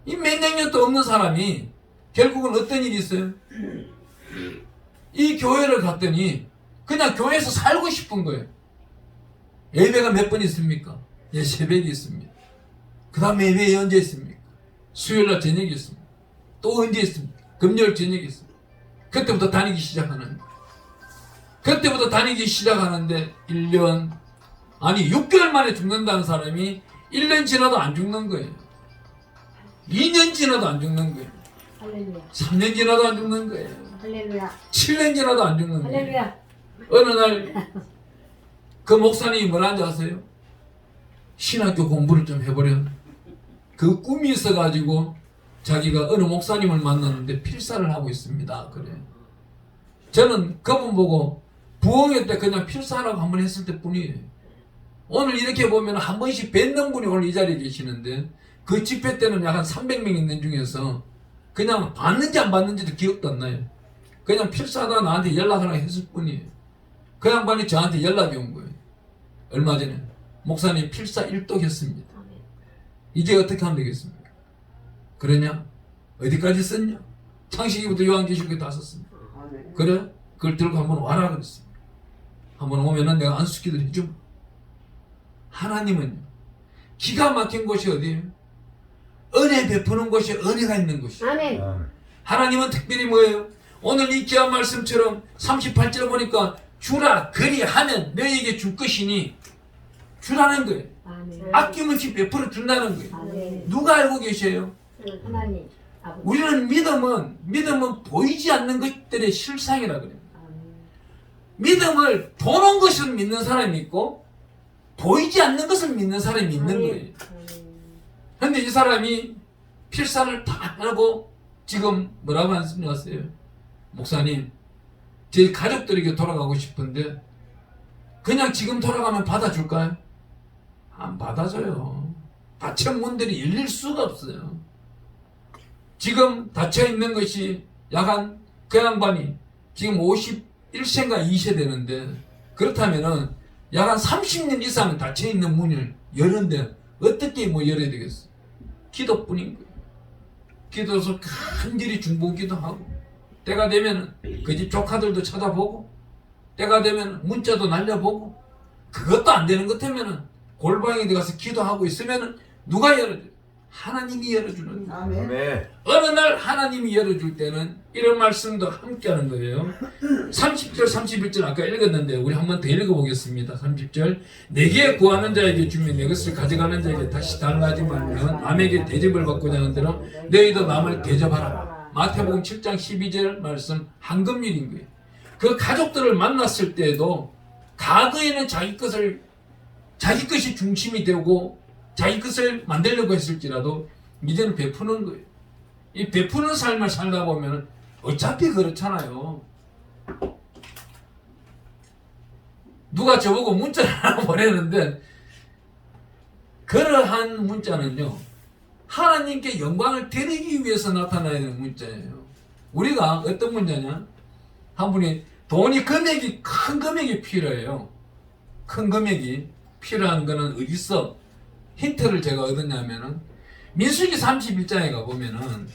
이 면역력도 없는 사람이 결국은 어떤 일이 있어요? 이 교회를 갔더니 그냥 교회에서 살고 싶은 거예요. 예배가 몇 번 있습니까? 예, 새벽이 있습니다. 그 다음에 예배 언제 있습니까? 수요일날 저녁이 있습니다. 또 언제 있습니까? 금요일 저녁이 있습니다. 그때부터 다니기 시작하는 거예요. 그때부터 다니기 시작하는데 1년 아니 6개월 만에 죽는다는 사람이 1년 지나도 안 죽는 거예요. 2년 지나도 안 죽는 거예요. 할렐루야. 3년 지나도 안 죽는 거예요. 할렐루야. 7년 지나도 안 죽는 거예요. 할렐루야. 어느 날 그 목사님이 뭐라는지 아세요? 신학교 공부를 좀 해보려. 그 꿈이 있어가지고 자기가 어느 목사님을 만났는데 필사를 하고 있습니다. 그래. 저는 그분 보고 부흥회 때 그냥 필사라고 한번 했을 때 뿐이에요. 오늘 이렇게 보면 한 번씩 뵙는 분이 오늘 이 자리에 계시는데 그 집회 때는 약 한 300명 있는 중에서 그냥 봤는지 안 봤는지도 기억도 안 나요. 그냥 필사하다 나한테 연락하라 했을 뿐이에요. 그 양반이 저한테 연락이 온 거예요. 얼마 전에 목사님 필사 1도 했습니다. 이제 어떻게 하면 되겠습니까? 그러냐? 어디까지 썼냐? 창세기부터 요한계시록에 다 썼습니다. 그래? 그걸 들고 한번 와라 그랬습니다. 한번 오면은 내가 안수기도 해주마. 하나님은 기가 막힌 곳이 어디예요? 은혜 베푸는 곳이 은혜가 있는 곳이에요. 아멘. 하나님은 특별히 뭐예요? 오늘 이 귀한 말씀처럼 38절 보니까 주라 그리하면 너희에게 줄 것이니 주라는 거예요. 아멘. 아낌없이 베풀어 준다는 거예요. 아멘. 누가 알고 계셔요? 하나님. 아버지. 우리는 믿음은 보이지 않는 것들의 실상이라 그래요. 아멘. 믿음을 보는 것을 믿는 사람이 있고 보이지 않는 것을 믿는 사람이 있는 아멘. 거예요. 그런데 이 사람이 필사를 다 하고 지금 뭐라고 말씀하세요? 목사님, 제 가족들에게 돌아가고 싶은데 그냥 지금 돌아가면 받아줄까요? 안 받아줘요. 닫힌 문들이 열릴 수가 없어요. 지금 닫혀있는 것이 약간 그 양반이 지금 51세인가 2세 되는데 그렇다면은 약 한 30년 이상 닫혀있는 문을 여는데 어떻게 뭐 열어야 되겠어? 기도뿐인 거예요. 기도해서 간절히 중보기도 하고 때가 되면 그 집 조카들도 찾아보고 때가 되면 문자도 날려보고 그것도 안 되는 것 같으면은 골방에 들어가서 기도하고 있으면은 누가 열어줘요? 하나님이 열어주는 거예요. 아멘. 아멘. 어느 날 하나님이 열어줄 때는 이런 말씀도 함께 하는 거예요. 30절 31절 아까 읽었는데 우리 한 번 더 읽어보겠습니다. 30절 내게 구하는 자에게 주면 내 것을 가져가는 자에게 다시 달라지 말면 남에게 대접을 받고자 하는 대로 너희도 남을 대접하라. 마태복음 7장 12절 말씀 한금일인 거예요. 그 가족들을 만났을 때에도 과거에는 자기 것이 중심이 되고 자기 것을 만들려고 했을지라도 이제는 베푸는 거예요. 이 베푸는 삶을 살다 보면 어차피 그렇잖아요. 누가 저보고 문자를 하나 보내는데 그러한 문자는요 하나님께 영광을 드리기 위해서 나타나야 되는 문자예요. 우리가 어떤 문자냐, 한 분이 돈이 큰 금액이 필요해요. 큰 금액이 필요한 거는 어디서 힌트를 제가 얻었냐면은 민수기 31장에 가보면은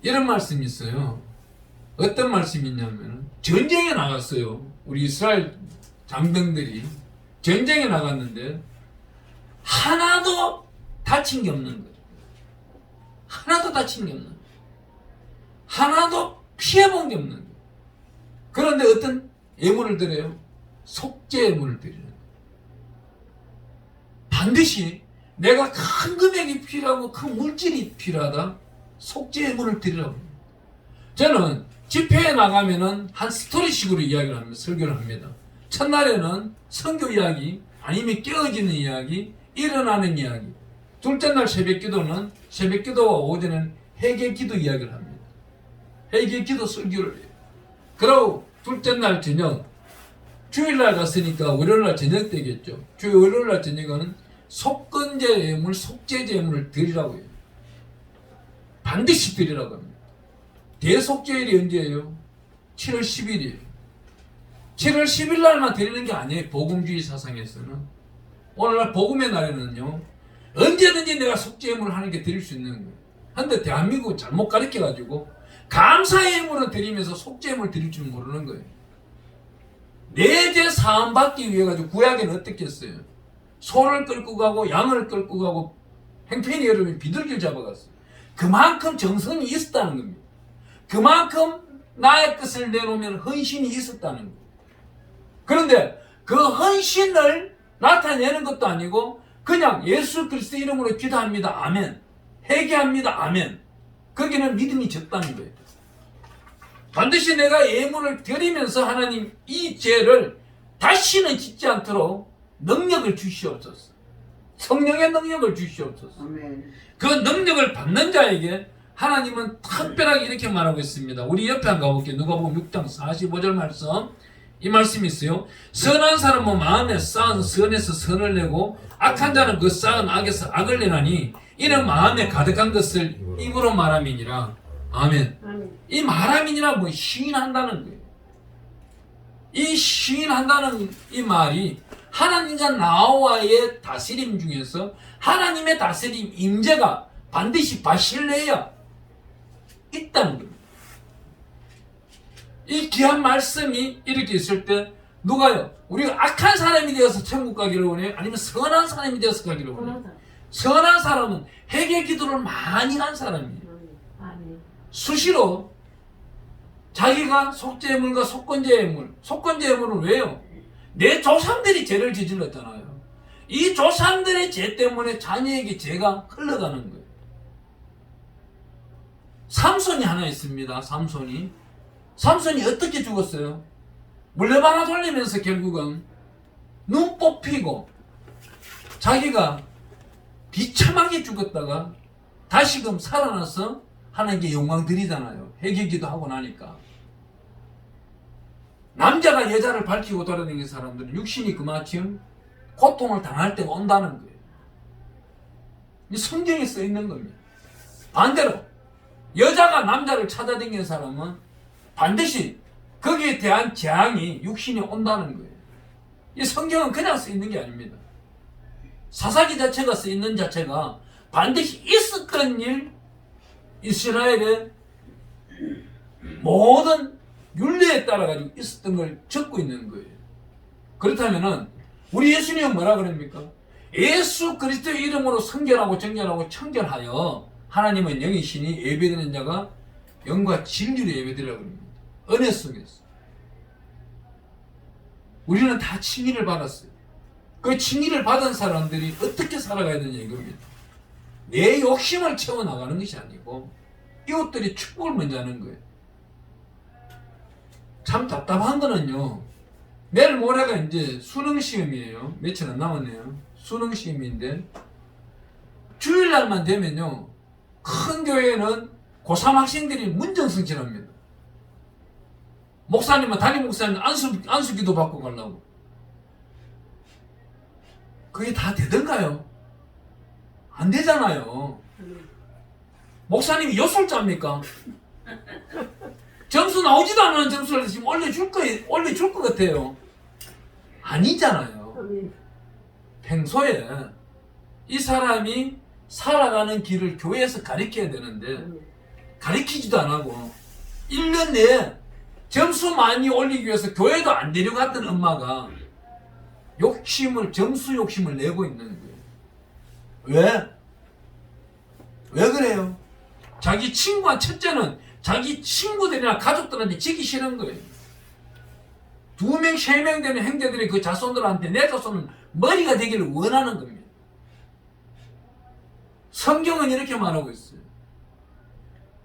이런 말씀이 있어요. 어떤 말씀이냐면 전쟁에 나갔어요. 우리 이스라엘 장병들이 전쟁에 나갔는데 하나도 다친 게 없는 거예요. 하나도 다친 게 없는 거예요. 하나도 피해본 게 없는 거예요. 그런데 어떤 예물을 드려요? 속죄 예물을 드리는 거예요. 반드시 내가 큰 금액이 필요하고 큰 물질이 필요하다. 속죄 예물을 드리라고 합니다. 저는 집회에 나가면은 한 스토리식으로 이야기를 합니다. 설교를 합니다. 첫날에는 선교 이야기, 아니면 깨어지는 이야기, 일어나는 이야기. 둘째 날 새벽 기도는 새벽 기도와 오전에는 회개 기도 이야기를 합니다. 회개 기도 설교를 해요. 그리고 둘째 날 저녁, 주일날 갔으니까 월요일날 저녁 되겠죠. 월요일날 저녁은 속건제 예물, 속죄제 예물을 드리라고 해요. 반드시 드리라고 합니다. 대속죄일이 언제예요? 7월 10일이에요. 7월 10일 날만 드리는 게 아니에요. 복음주의 사상에서는. 오늘날 복음의 날에는요, 언제든지 내가 속죄예물을 하는 게 드릴 수 있는 거예요. 그런데 대한민국은 잘못 가르쳐가지고 감사의 예물을 드리면서 속죄예물을 드릴 줄 모르는 거예요. 내 죄 사함 받기 위해 가지고 구약에는 어떻게 했어요? 소를 끌고 가고 양을 끌고 가고 행편이 여러분이 비둘기를 잡아갔어요. 그만큼 정성이 있었다는 겁니다. 그만큼 나의 것을 내놓으면 헌신이 있었다는 거예요. 그런데 그 헌신을 나타내는 것도 아니고 그냥 예수 그리스도 이름으로 기도합니다. 아멘. 회개합니다. 아멘. 거기는 믿음이 적다는 거예요. 반드시 내가 예물을 드리면서 하나님 이 죄를 다시는 짓지 않도록 능력을 주시옵소서. 성령의 능력을 주시옵소서. 아멘. 그 능력을 받는 자에게 하나님은 특별하게 이렇게 말하고 있습니다. 우리 옆에 한번 가볼게요. 누가복음 6장 45절 말씀. 이 말씀이 있어요. 선한 사람은 마음에 쌓은 선에서 선을 내고 악한 자는 그 쌓은 악에서 악을 내나니 이는 마음에 가득한 것을 입으로 말함이니라. 아멘. 아멘. 이 말함이니라 뭐 시인한다는 거예요. 이 시인한다는 이 말이 하나님과 나와의 다스림 중에서 하나님의 다스림 임재가 반드시 바실레야 있다는 겁니다. 이 귀한 말씀이 이렇게 있을 때 누가요? 우리가 악한 사람이 되어서 천국 가기를 원해요? 아니면 선한 사람이 되어서 가기를 원해요? 선한 사람은 회개 기도를 많이 한 사람이에요. 아멘. 수시로 자기가 속죄물과 속건제물, 속건제물은 왜요? 내 조상들이 죄를 저질렀잖아요. 이 조상들의 죄 때문에 자녀에게 죄가 흘러가는 거예요. 삼손이 하나 있습니다. 삼손이 어떻게 죽었어요? 물레방아 돌리면서 결국은 눈 뽑히고 자기가 비참하게 죽었다가 다시금 살아나서 하나님께 영광 드리잖아요. 회개기도 하고 나니까. 남자가 여자를 밝히고 돌아다니는 사람들은 육신이 그만큼 고통을 당할 때가 온다는 거예요. 이 성경에 써 있는 겁니다. 반대로 여자가 남자를 찾아다니는 사람은 반드시 거기에 대한 재앙이 육신이 온다는 거예요. 이 성경은 그냥 써 있는 게 아닙니다. 사사기 자체가 써 있는 자체가 반드시 있었던 일, 이스라엘의 모든 율례에 따라 가지고 있었던 걸 적고 있는 거예요. 그렇다면은 우리 예수님은 뭐라 그럽니까? 예수 그리스도의 이름으로 성결하고 정결하고 청결하여 하나님은 영이시니 예배드리는 자가 영과 진리로 예배드리라고 합니다. 은혜 속에서 우리는 다 칭의를 받았어요. 그 칭의를 받은 사람들이 어떻게 살아가야 되냐 이겁니다. 내 욕심을 채워나가는 것이 아니고 이웃들이 축복을 먼저 하는 거예요. 참 답답한 거는요, 내일 모레가 이제 수능시험이에요. 며칠 안 남았네요. 수능시험인데 주일날만 되면요, 큰 교회는 고3 학생들이 문정성질합니다. 목사님은 담임 목사님 안수기도 받고 가려고. 그게 다 되던가요? 안 되잖아요. 목사님이 요술자입니까? 점수 나오지도 않는 점수를 지금 올려줄 것 같아요. 아니잖아요. 아멘. 평소에 이 사람이 살아가는 길을 교회에서 가르쳐야 되는데 가르치지도 안 하고 1년 내에 점수 많이 올리기 위해서 교회도 안 데려갔던 엄마가 점수 욕심을 내고 있는 거예요. 왜? 왜 그래요? 자기 첫째는 자기 친구들이나 가족들한테 지기 싫은 거예요. 2명, 3명 되는 형제들이 그 자손들한테 내 자손은 머리가 되기를 원하는 겁니다. 성경은 이렇게 말하고 있어요.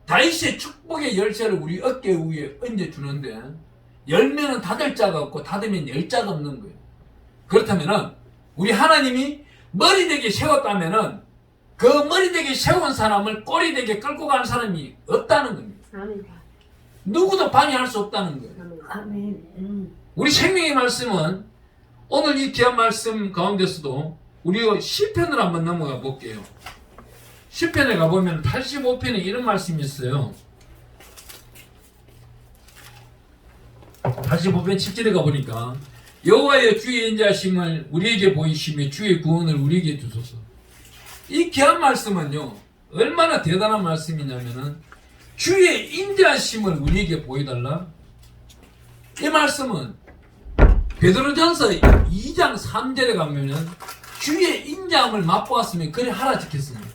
다윗의 축복의 열쇠를 우리 어깨 위에 얹어주는데 열매는 닫을 자가 없고 닫으면 열 자가 없는 거예요. 그렇다면 우리 하나님이 머리 되게 세웠다면 그 머리 되게 세운 사람을 꼬리 되게 끌고 가는 사람이 없다는 겁니다. 아멘. 누구도 방해할 수 없다는 거예요. 아멘. 우리 생명의 말씀은 오늘 이 귀한 말씀 가운데서도 우리가 시편으로 한번 넘어가 볼게요. 시편에 가보면 85편에 이런 말씀이 있어요. 85편 7절에 가보니까 여호와의 주의 인자하심을 우리에게 보이시며 주의 구원을 우리에게 주소서. 이 귀한 말씀은요 얼마나 대단한 말씀이냐면은 주의 인자하심을 우리에게 보여달라. 이 말씀은 베드로전서 2장 3절에 가면은 주의 인자함을 맛보았으면 그래 하라 적혔습니다.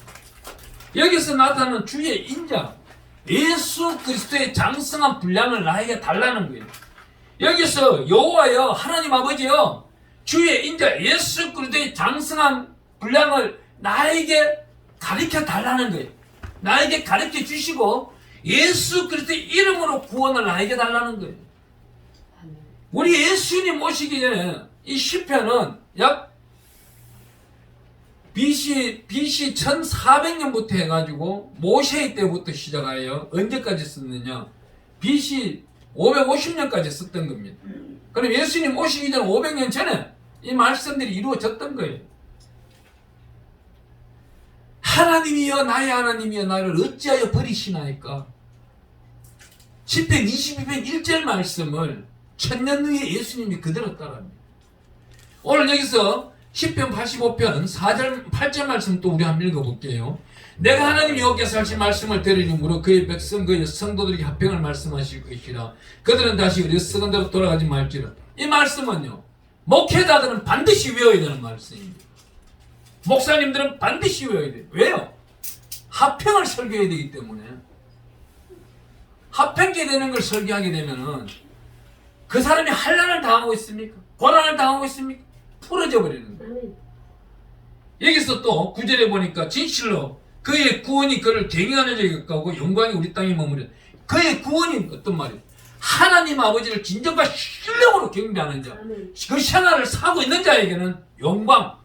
여기서 나타나는 주의 인자, 예수 그리스도의 장성한 분량을 나에게 달라는 거예요. 여기서 여호와여 하나님 아버지여 주의 인자 예수 그리스도의 장성한 분량을 나에게 가르쳐 달라는 거예요. 나에게 가르쳐 주시고 예수 그리스도의 이름으로 구원을 나에게 달라는 거예요. 우리 예수님 오시기 전에 이 시편은 약 BC 1400년부터 해가지고 모세의 때부터 시작하여 언제까지 썼느냐? BC 550년까지 썼던 겁니다. 그럼 예수님 오시기 전 500년 전에 이 말씀들이 이루어졌던 거예요. 하나님이여 나의 하나님이여 나를 어찌하여 버리시나이까? 시편 22편 1절 말씀을 천년 후에 예수님이 그대로 따라합니다. 오늘 여기서 시편 85편 4절 8절 말씀 또 우리 한번 읽어볼게요. 내가 하나님 여호와께서 하신 말씀을 들으므로 그의 백성 그의 성도들에게 합평을 말씀하실 것이라. 그들은 다시 어리석은 대로 돌아가지 말지라. 이 말씀은요 목회자들은 반드시 외워야 되는 말씀입니다. 목사님들은 반드시 외워야 돼요. 왜요? 합평을 설교해야 되기 때문에. 합평게 되는 걸 설교하게 되면은 그 사람이 환난을 당하고 있습니까? 고난을 당하고 있습니까? 풀어져 버리는 거예요. 여기서 또 9절에 보니까 진실로 그의 구원이 그를 갱하는 자에 가까우고 영광이 우리 땅에 머무려. 그의 구원이 어떤 말이에요? 하나님 아버지를 진정과 신령으로 경배하는 자, 그 생활을 사고 있는 자에게는 영광,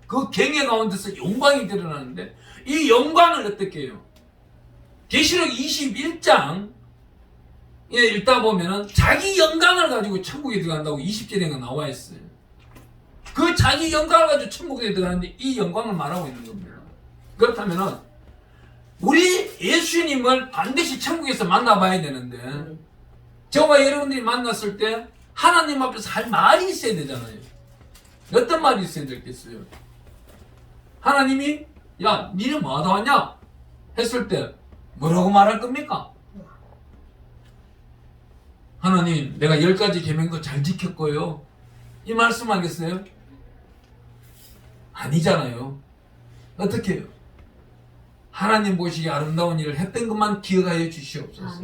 그 경외 가운데서 영광이 드러나는데 이 영광을 어떻게 해요? 계시록 21장 읽다 보면은 자기 영광을 가지고 천국에 들어간다고 20절에 나와 있어요. 그 자기 영광을 가지고 천국에 들어가는데 이 영광을 말하고 있는 겁니다. 그렇다면은 우리 예수님을 반드시 천국에서 만나봐야 되는데 저와 여러분들이 만났을 때 하나님 앞에서 할 말이 있어야 되잖아요. 어떤 말이 있어야 되겠어요? 하나님이 야 니는 뭐 하다 왔냐? 했을 때 뭐라고 말할 겁니까? 하나님 내가 10가지 계명도 잘 지켰고요. 이 말씀 하겠어요? 아니잖아요. 어떻게 해요? 하나님 보시기에 아름다운 일을 했던 것만 기억하여 주시옵소서.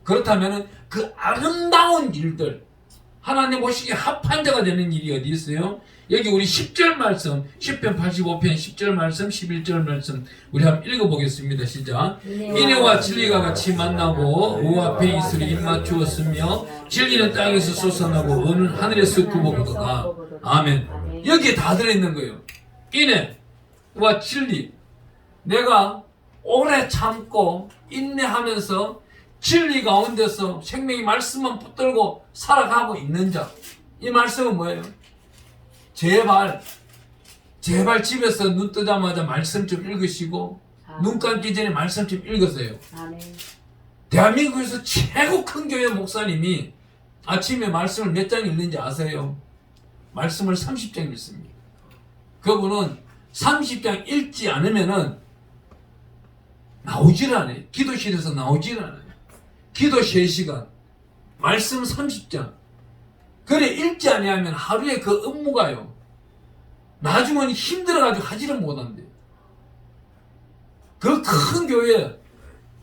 그렇다면 그 아름다운 일들 하나님 보시기에 합한 자가 되는 일이 어디 있어요? 여기 우리 10절 말씀 10편 85편 10절 말씀 11절 말씀 우리 한번 읽어보겠습니다. 시작. 인애와 진리가 같이 만나고 우 앞에 이슬이 입맞추었으며 진리는 땅에서 솟아나고 은은 하늘에서 굽어오도다. 아멘. 여기에 다 들어있는 거예요. 인애와 진리. 내가 오래 참고 인내하면서 진리 가운데서 생명의 말씀만 붙들고 살아가고 있는 자. 이 말씀은 뭐예요? 제발 집에서 눈 뜨자마자 말씀 좀 읽으시고 눈 감기 전에 말씀 좀 읽으세요. 대한민국에서 최고 큰 교회 목사님이 아침에 말씀을 몇 장 읽는지 아세요? 말씀을 30장 읽습니다. 그분은 30장 읽지 않으면은 나오질 않아요. 기도실에서 나오질 않아요. 기도 3시간, 말씀 30장. 그래 읽지 아니하면 하루에 그 업무가요. 나중에는 힘들어가지고 하지를 못한대. 그 큰 교회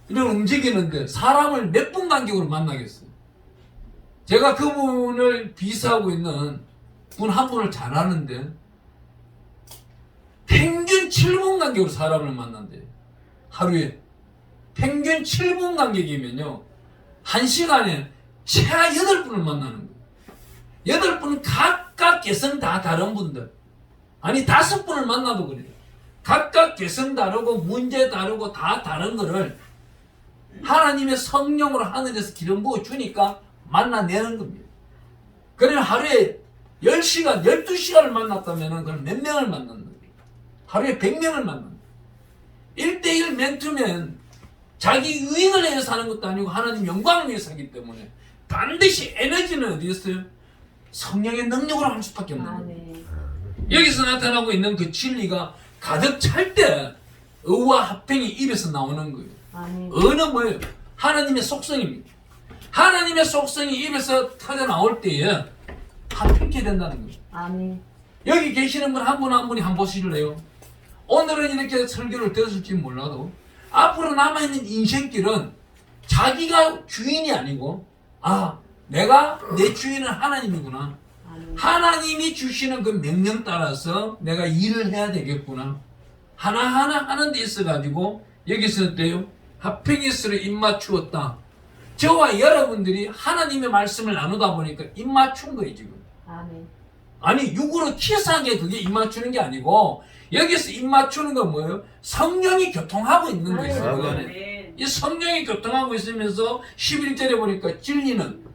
이런 움직이는데 사람을 몇 분 간격으로 만나겠어요. 제가 그분을 비서하고 있는 분 한 분을 잘 아는데 평균 7분 간격으로 사람을 만난대요. 하루에. 평균 7분 간격이면요. 1시간에 최하 8분을 만나는 거예요. 8분은 각각 개성 다 다른 분들. 아니 5분을 만나도 그래요. 각각 개성 다르고 문제 다르고 다 다른 거를 하나님의 성령으로 하늘에서 기름 부어 주니까 만나내는 겁니다. 그러면 하루에 10시간, 12시간을 만났다면 그걸 몇 명을 만났는 거예요. 하루에 100명을 만난다. 1대1 멘토면 자기 유익을 위해서 하는 것도 아니고 하나님 영광을 위해서 하기 때문에 반드시 에너지는 어디 있어요? 성령의 능력으로 할 수밖에 없는 거예요. 아멘. 여기서 나타나고 있는 그 진리가 가득 찰 때 의와 합평이 입에서 나오는 거예요. 아멘. 의는 뭐예요? 하나님의 속성입니다. 하나님의 속성이 입에서 터져 나올 때에 합평케 된다는 거예요. 아멘. 여기 계시는 분 한 분 한 분이 한번 보실래요? 오늘은 이렇게 설교를 들었을지 몰라도 앞으로 남아있는 인생길은 자기가 주인이 아니고 내가 내 주인은 하나님이구나. 아멘. 하나님이 주시는 그 명령 따라서 내가 일을 해야 되겠구나. 하나하나 하는 데 있어가지고 여기서 때요 합평일수로 입맞추었다. 저와 여러분들이 하나님의 말씀을 나누다 보니까 입맞춘 거예요 지금. 아멘. 아니 육으로 키스하게 그게 입맞추는 게 아니고 여기서 입맞추는 건 뭐예요? 성령이 교통하고 있는 거예요. 그 안에. 이 성령이 교통하고 있으면서 11절에 보니까 진리는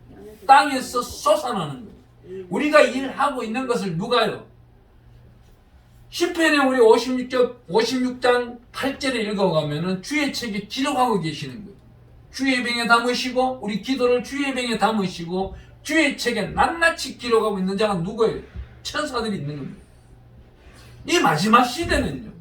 땅에서 솟아나는 거예요. 우리가 일하고 있는 것을 누가요? 시편에 우리 56장 8절에 읽어가면은 주의 책에 기록하고 계시는 거예요. 주의 병에 담으시고 우리 기도를 주의 병에 담으시고 주의 책에 낱낱이 기록하고 있는 자가 누구예요? 천사들이 있는 겁니다. 이 마지막 시대는요.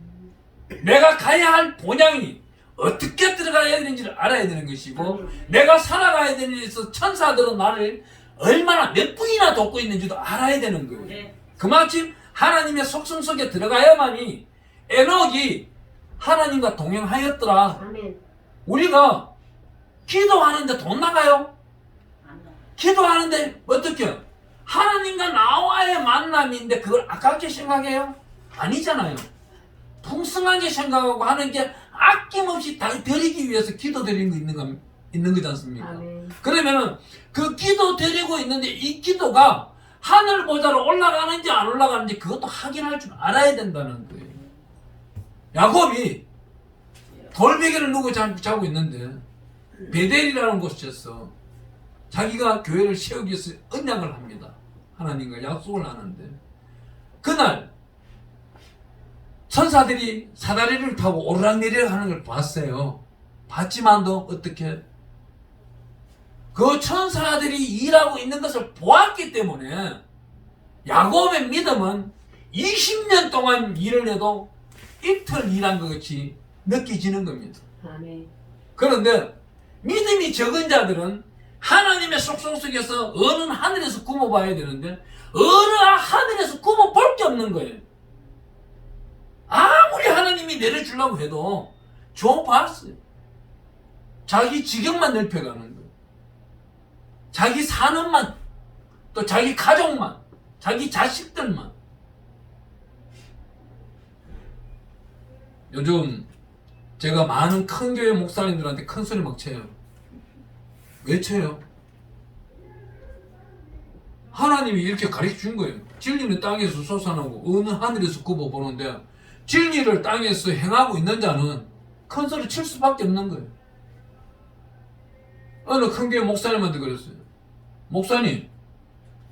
내가 가야 할 본향이 어떻게 들어가야 되는지를 알아야 되는 것이고 내가 살아가야 되는 데서 천사들은 나를 얼마나 몇 분이나 돕고 있는지도 알아야 되는 거예요. 그만큼 하나님의 속성 속에 들어가야만이 에녹이 하나님과 동행하였더라. 아멘. 우리가 기도하는데 돈 나가요? 기도하는데 어떻게 하나님과 나와의 만남인데 그걸 아깝게 생각해요? 아니잖아요. 풍성하게 생각하고 하는 게 아낌없이 다 드리기 위해서 기도 드리는 거 있는 거지 않습니까? 아멘. 그러면은 그 기도 드리고 있는데 이 기도가 하늘 보좌로 올라가는지 안 올라가는지 그것도 확인할 줄 알아야 된다는 거예요. 야곱이 돌베개를 누고 자고 있는데 베델이라는 곳에서 자기가 교회를 세우기 위해서 언약을 합니다. 하나님과 약속을 하는데 그날 천사들이 사다리를 타고 오르락내리락 하는 걸 봤어요. 봤지만도 어떻게 그 천사들이 일하고 있는 것을 보았기 때문에 야곱의 믿음은 20년 동안 일을 해도 이틀 일한 것 같이 느껴지는 겁니다. 아멘. 그런데 믿음이 적은 자들은 하나님의 속성 속에서 어느 하늘에서 굽어봐야 되는데 어느 하늘에서 굽어볼 게 없는 거예요. 아무리 하나님이 내려주려고 해도 줘봤어요. 자기 지경만 넓혀가는 거예요. 자기 산업만, 또 자기 가족만, 자기 자식들만. 요즘 제가 많은 큰 교회 목사님들한테 큰 소리 막 쳐요. 왜 쳐요? 하나님이 이렇게 가르쳐 준 거예요. 진리는 땅에서 솟아나고 어느 하늘에서 굽어보는데 진리를 땅에서 행하고 있는 자는 큰 소리 칠 수밖에 없는 거예요. 어느 큰 교회 목사님한테 그랬어요. 목사님,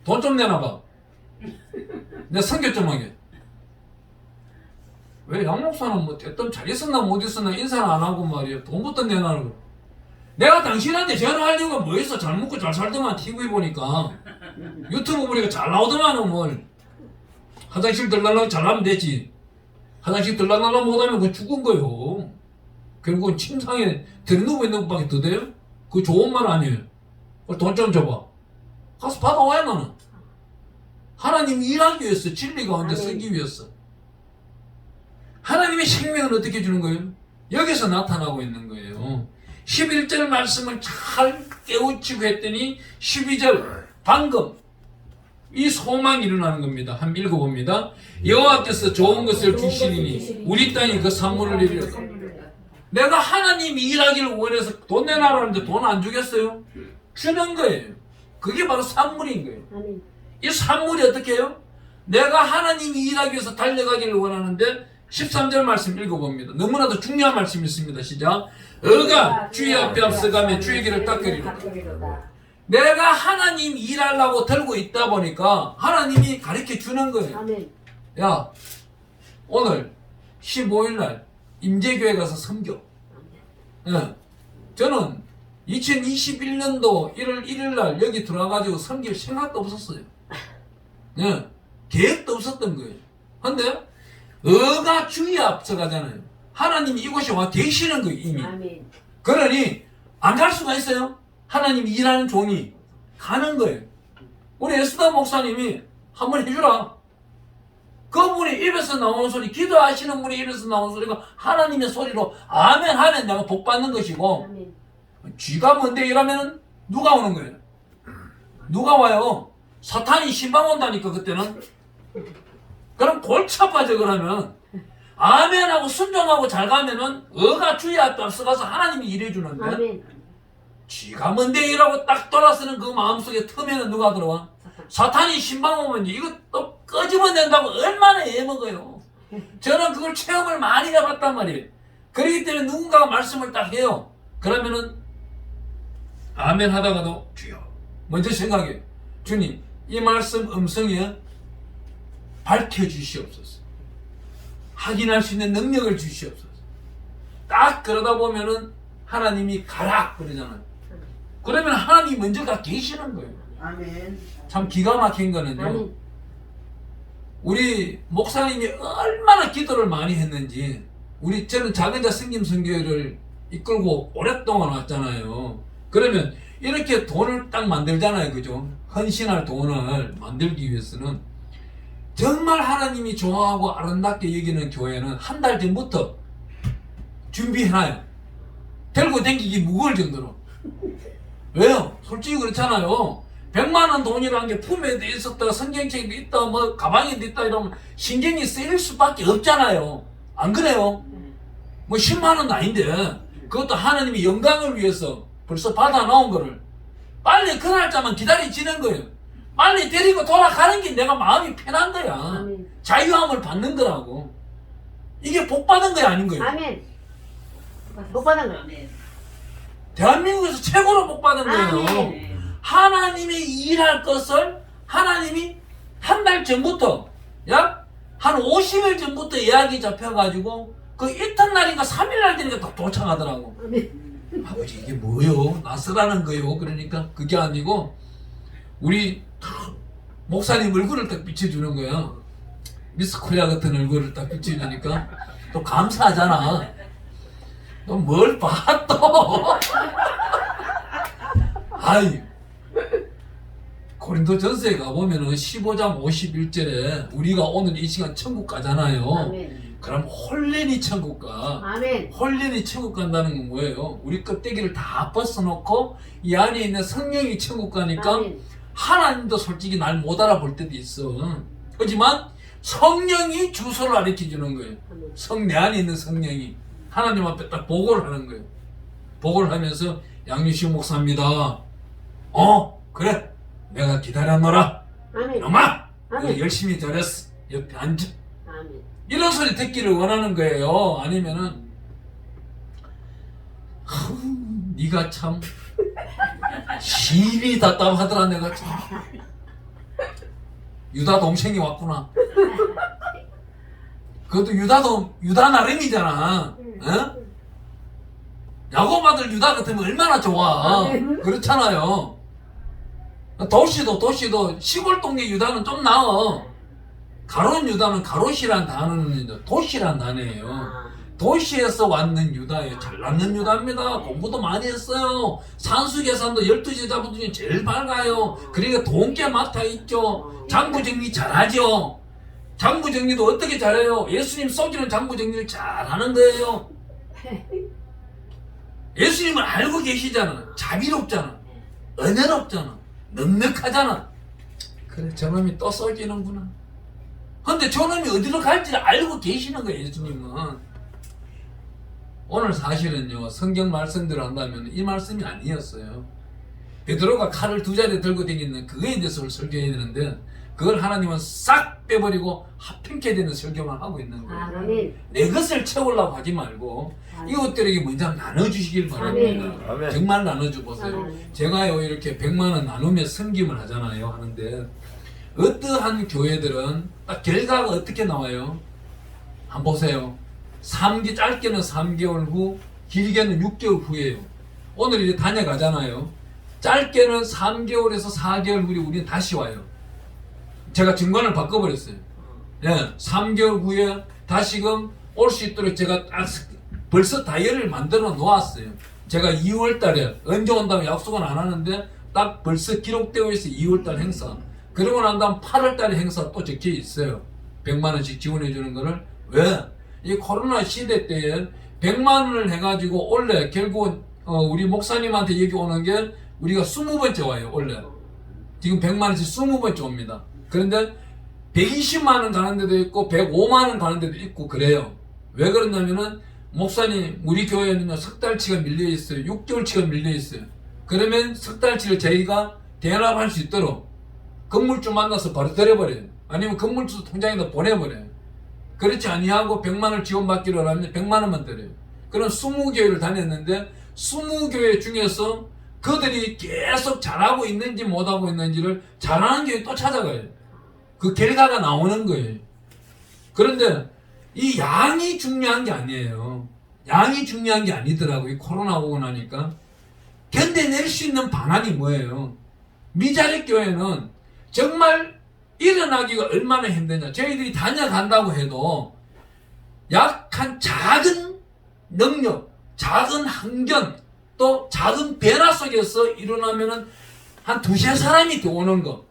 돈 좀 내놔봐. 내가 선교 좀 하게. 왜 양목사는 뭐 됐든 잘 있었나 못 있었나 인사는 안 하고 말이야. 돈부터 내놔는 거. 내가 당신한테 전화할 이유가 뭐 있어? 잘 먹고 잘 살더만 TV 보니까. 유튜브 보니까 잘 나오더만은 뭘. 화장실 들락날락 잘하면 되지. 화장실 들락날락 못하면 그건 죽은 거요. 결국은 침상에 들누워 있는 것밖에 더 돼요? 그 좋은 말 아니에요. 돈 좀 줘봐. 가서 받아와야 나는. 하나님이 일하기 위해서, 진리 가운데 쓰기 위해서. 하나님의 생명을 어떻게 주는 거예요? 여기서 나타나고 있는 거예요. 11절 말씀을 잘 깨우치고 했더니 12절 방금 이 소망이 일어나는 겁니다. 한번 읽어봅니다. 여호와께서 좋은 것을 주시리니 우리 땅이 그 산물을 이루리라. 내가 하나님이 일하기를 원해서 돈 내놔라는데 돈 안 주겠어요? 주는 거예요. 그게 바로 산물인 거예요. 아멘. 이 산물이 어떻게 해요? 내가 하나님이 일하기 위해서 달려가기를 원하는데 13절 말씀 읽어봅니다. 너무나도 중요한 말씀이 있습니다. 시작. 어가 주의 앞에 앞서가며 주의 길을 닦으리라. 내가 하나님 일하려고 들고 있다 보니까 하나님이 가르쳐 주는 거예요. 아멘. 야, 오늘 15일 날 임재교회 가서 섬겨. 예. 저는 2021년도 1월 1일 날 여기 들어와가지고 섬길 생각도 없었어요. 예. 계획도 없었던 거예요. 근데 어가 주의 앞서가잖아요. 하나님이 이곳에 와 계시는 거예요, 이미. 아멘. 그러니 안 갈 수가 있어요. 하나님이 일하는 종이 가는 거예요. 우리 에스더 목사님이 한번 해주라. 그분이 입에서 나오는 소리, 기도하시는 분이 입에서 나오는 소리가 하나님의 소리로 아멘 하면 내가 복 받는 것이고, 아멘. 쥐가 뭔데 이러면은 누가 오는 거예요? 누가 와요? 사탄이 신방 온다니까 그때는. 그럼 골치 아파져. 그러면 아멘하고 순종하고 잘 가면은 어가 주의 앞에 앞서가서 하나님이 일해주는데, 아멘. 쥐가 뭔데 이라고 딱 돌아서는 그 마음속에 틈에는 누가 들어와? 사탄이 신방 오면 이거 또 꺼지면 된다고 얼마나 애먹어요. 저는 그걸 체험을 많이 해봤단 말이에요. 그렇기 때문에 누군가가 말씀을 딱 해요. 그러면은 아멘 하다가도 주여 먼저 생각해요. 주님 이 말씀 음성에 밝혀주시옵소서. 확인할 수 있는 능력을 주시옵소서. 딱 그러다 보면은 하나님이 가라 그러잖아요. 그러면 하나님이 먼저 가 계시는 거예요. 아멘. 참 기가 막힌 거는요. 아멘. 우리 목사님이 얼마나 기도를 많이 했는지, 저는 작은자 성김선교회를 이끌고 오랫동안 왔잖아요. 그러면 이렇게 돈을 딱 만들잖아요. 그죠? 헌신할 돈을 만들기 위해서는 정말 하나님이 좋아하고 아름답게 여기는 교회는 한 달 전부터 준비해놔요. 들고 다니기 무거울 정도로. 왜요? 솔직히 그렇잖아요. 100만 원 돈이라는 게 품에도 있었다, 성경책도 있다, 뭐 가방에도 있다 이러면 신경이 쓰일 수밖에 없잖아요. 안 그래요? 뭐 10만 원도 아닌데 그것도 하나님이 영광을 위해서 벌써 받아 놓은 거를 빨리 그 날짜만 기다리지는 거예요. 빨리 데리고 돌아가는 게 내가 마음이 편한 거야. 아멘. 자유함을 받는 거라고. 이게 복 받은 거야 아닌 거예요? 아멘. 복 받은 거. 대한민국에서 최고로 복 받은 거예요. 아멘. 하나님이 일할 것을 하나님이 한 달 전부터, 약 한 50일 전부터 예약이 잡혀가지고 그 이튿날인가 3일날 되니까 다 도착하더라고. 아멘. 아버지 이게 뭐요? 낯설하는 거요? 그러니까 그게 아니고 우리 목사님 얼굴을 딱 비춰주는 거야. 미스 코리아 같은 얼굴을 딱 비춰주니까 또 감사하잖아. 또 뭘 봐 또. 아이 고린도 전서에 가보면은 15장 51절에 우리가 오늘 이 시간 천국 가잖아요. 아멘. 그럼 홀렌이 천국 가. 아멘. 홀렌이 천국 간다는 건 뭐예요? 우리 껍데기를 다 벗어놓고 이 안에 있는 성령이 천국 가니까 아멘. 하나님도 솔직히 날 못 알아볼 때도 있어. 하지만 성령이 주소를 가르쳐주는 거예요. 내 안에 있는 성령이 하나님 앞에 딱 보고를 하는 거예요. 보고를 하면서 양유식 목사입니다. 그래 내가 기다렸노라. 아멘. 엄마 아멘. 열심히 잘했어. 옆에 앉아. 아멘. 이런 소리 듣기를 원하는 거예요. 아니면은 네가 참 심히 답답하더라. 내가 참 유다 동생이 왔구나. 그것도 유다 나름이잖아. 어? 야곱 아들 유다 같으면 얼마나 좋아. 그렇잖아요. 도시도 시골 동네 유다는 좀 나아. 가롯 유다는 가롯이란 단어는 도시란 단어예요. 도시에서 왔는 유다예요. 잘났는 유다입니다. 공부도 많이 했어요. 산수 계산도 12시 잡은 중에 제일 밝아요. 그러니까 돈께 맡아 있죠. 장부 정리 잘하죠. 장부 정리도 어떻게 잘해요? 예수님 속이는 장부 정리를 잘하는 거예요. 예수님을 알고 계시잖아. 자비롭잖아. 은혜롭잖아. 넉넉하잖아. 그래, 저놈이 또 속이는구나. 근데 저놈이 어디로 갈지를 알고 계시는 거예요, 예수님은. 오늘 사실은요, 성경 말씀대로 한다면 이 말씀이 아니었어요. 베드로가 칼을 2자리 들고 다니는 그거에 대해서 설교해야 되는데, 그걸 하나님은 싹 빼버리고 합평케 되는 설교만 하고 있는 거예요. 아멘. 내 것을 채우려고 하지 말고 이것들에게 먼저 나눠주시길 바랍니다. 아멘. 정말 나눠줘 보세요. 아멘. 제가요 이렇게 100만 원 나누며 섬김을 하잖아요. 하는데 어떠한 교회들은 딱 결과가 어떻게 나와요? 한번 보세요. 짧게는 3개월 후, 길게는 6개월 후예요. 오늘 이제 다녀가잖아요. 짧게는 3개월에서 4개월 후에 우리는 다시 와요. 제가 정관을 바꿔버렸어요. 예, 3개월 후에 다시금 올 수 있도록 제가 벌써 다이어리를 만들어 놓았어요. 제가 2월 달에 언제 온다고 약속은 안 하는데 딱 벌써 기록되어 있어요. 2월 달 행사. 그러고 난 다음 8월 달에 행사 또 적혀 있어요. 100만 원씩 지원해 주는 거를. 왜? 이 코로나 시대 때에 100만 원을 해가지고 원래 결국 우리 목사님한테 얘기 오는 게 우리가 20번째 와요. 원래 지금 100만 원씩 20번째 옵니다. 그런데 120만 원 가는 데도 있고 105만 원 가는 데도 있고 그래요. 왜 그러냐면은 목사님 우리 교회는요 석 달치가 밀려 있어요. 6개월치가 밀려 있어요. 그러면 석 달치를 저희가 대납할 수 있도록 건물주 만나서 바로 드려버려요. 아니면 건물주 통장에다 보내버려요. 그렇지 아니하고 100만 원을 지원받기로 하면 100만 원만 드려요. 그럼 20교회를 다녔는데 20교회 중에서 그들이 계속 잘하고 있는지 못하고 있는지를 잘하는 교회 또 찾아가요. 그 결과가 나오는 거예요. 그런데 이 양이 중요한 게 아니에요. 양이 중요한 게 아니더라고요. 코로나 오고 나니까. 견뎌낼 수 있는 방안이 뭐예요? 미자립 교회는 정말 일어나기가 얼마나 힘드냐. 저희들이 다녀간다고 해도 약한 작은 능력, 작은 환경, 또 작은 변화 속에서 일어나면은 한 2-3 사람이 더 오는 거.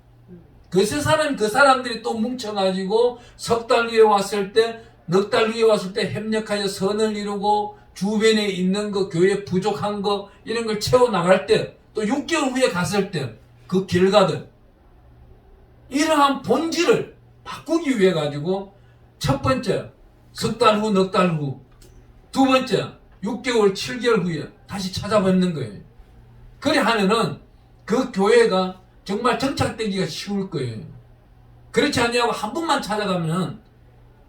그 사람들이 또 뭉쳐가지고 석 달 후에 왔을 때, 넉 달 후에 왔을 때 협력하여 선을 이루고 주변에 있는 거, 교회 부족한 거, 이런 걸 채워나갈 때, 또 6개월 후에 갔을 때, 그 결과들. 이러한 본질을 바꾸기 위해 가지고, 첫 번째, 석 달 후, 넉 달 후. 두 번째, 6개월, 7개월 후에 다시 찾아뵙는 거예요. 그래 하면은 그 교회가 정말 정착되기가 쉬울 거예요. 그렇지 않냐고 한 번만 찾아가면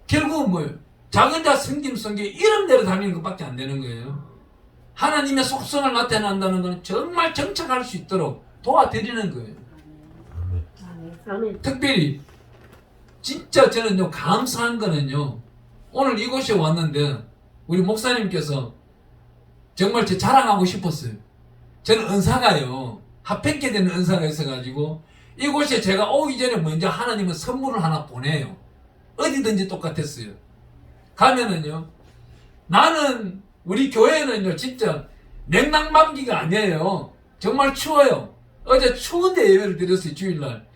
결국은 뭐예요? 작은 자 성김 성계 이름대로 다니는 것밖에 안 되는 거예요. 하나님의 속성을 나타낸다는 건 정말 정착할 수 있도록 도와드리는 거예요. 아멘. 특별히 진짜 저는요 감사한 거는요 오늘 이곳에 왔는데 우리 목사님께서 정말 제 자랑하고 싶었어요. 저는 은사가요 합평케 되는 은사가 있어가지고 이곳에 제가 오기 전에 먼저 하나님은 선물을 하나 보내요. 어디든지 똑같았어요. 가면은요 나는 우리 교회는요 진짜 냉난방기가 아니에요. 정말 추워요. 어제 추운데 예배를 드렸어요. 주일날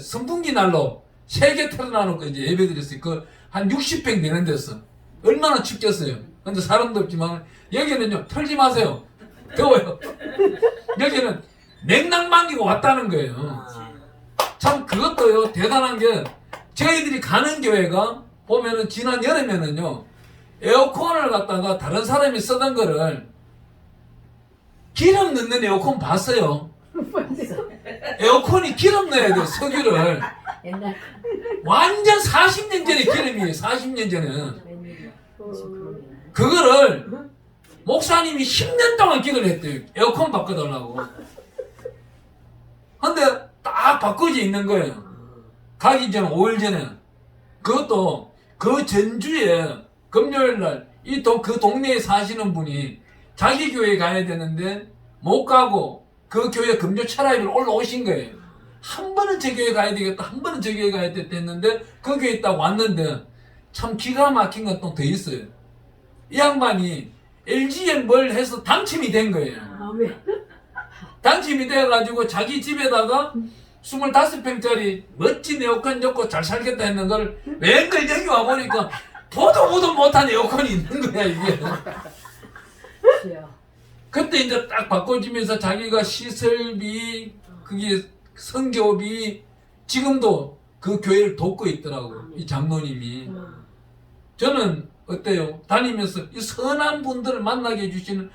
선풍기 날로 세개 틀어놔놓고 이제 예배 드렸어요. 한 60평 되는 데서 얼마나 춥겠어요. 근데 사람도 없지만 여기는요 털지 마세요. 더워요. 여기는 냉난방기가 왔다는 거예요. 참 그것도요 대단한 게 저희들이 가는 교회가 보면은 지난 여름에는요 에어컨을 갖다가 다른 사람이 쓰던 거를 기름 넣는 에어컨 봤어요. 에어컨이 기름 넣어야 돼요. 석유를. 옛날 완전 40년 전에 기름이에요. 40년 전에는. 그 그거를 목사님이 10년 동안 기도를 했대요. 에어컨 바꿔달라고. 근데 딱 바꿔져 있는 거예요. 가기 전 5일 전에. 그것도 그 전주에 금요일날 그 동네에 사시는 분이 자기 교회에 가야 되는데 못 가고 그 교회 금요 철학을 올라오신 거예요. 한 번은 저 교회 가야 되겠다. 한 번은 저 교회 가야 되겠다 했는데 그 교회에 딱 왔는데 참 기가 막힌 건 또 더 있어요. 이 양반이 LG에 뭘 해서 당첨이 된 거예요. 아멘. 당첨이 돼가지고 자기 집에다가 25평짜리 멋진 에어컨 넣고 잘 살겠다 했는 걸 웬걸 여기 와보니까 보도 못한 에어컨이 있는 거야 이게. 그때 이제 딱 바꿔주면서 자기가 시설비, 그게 성교비, 지금도 그 교회를 돕고 있더라고 이 장로님이. 저는 어때요? 다니면서 이 선한 분들을 만나게 해주시는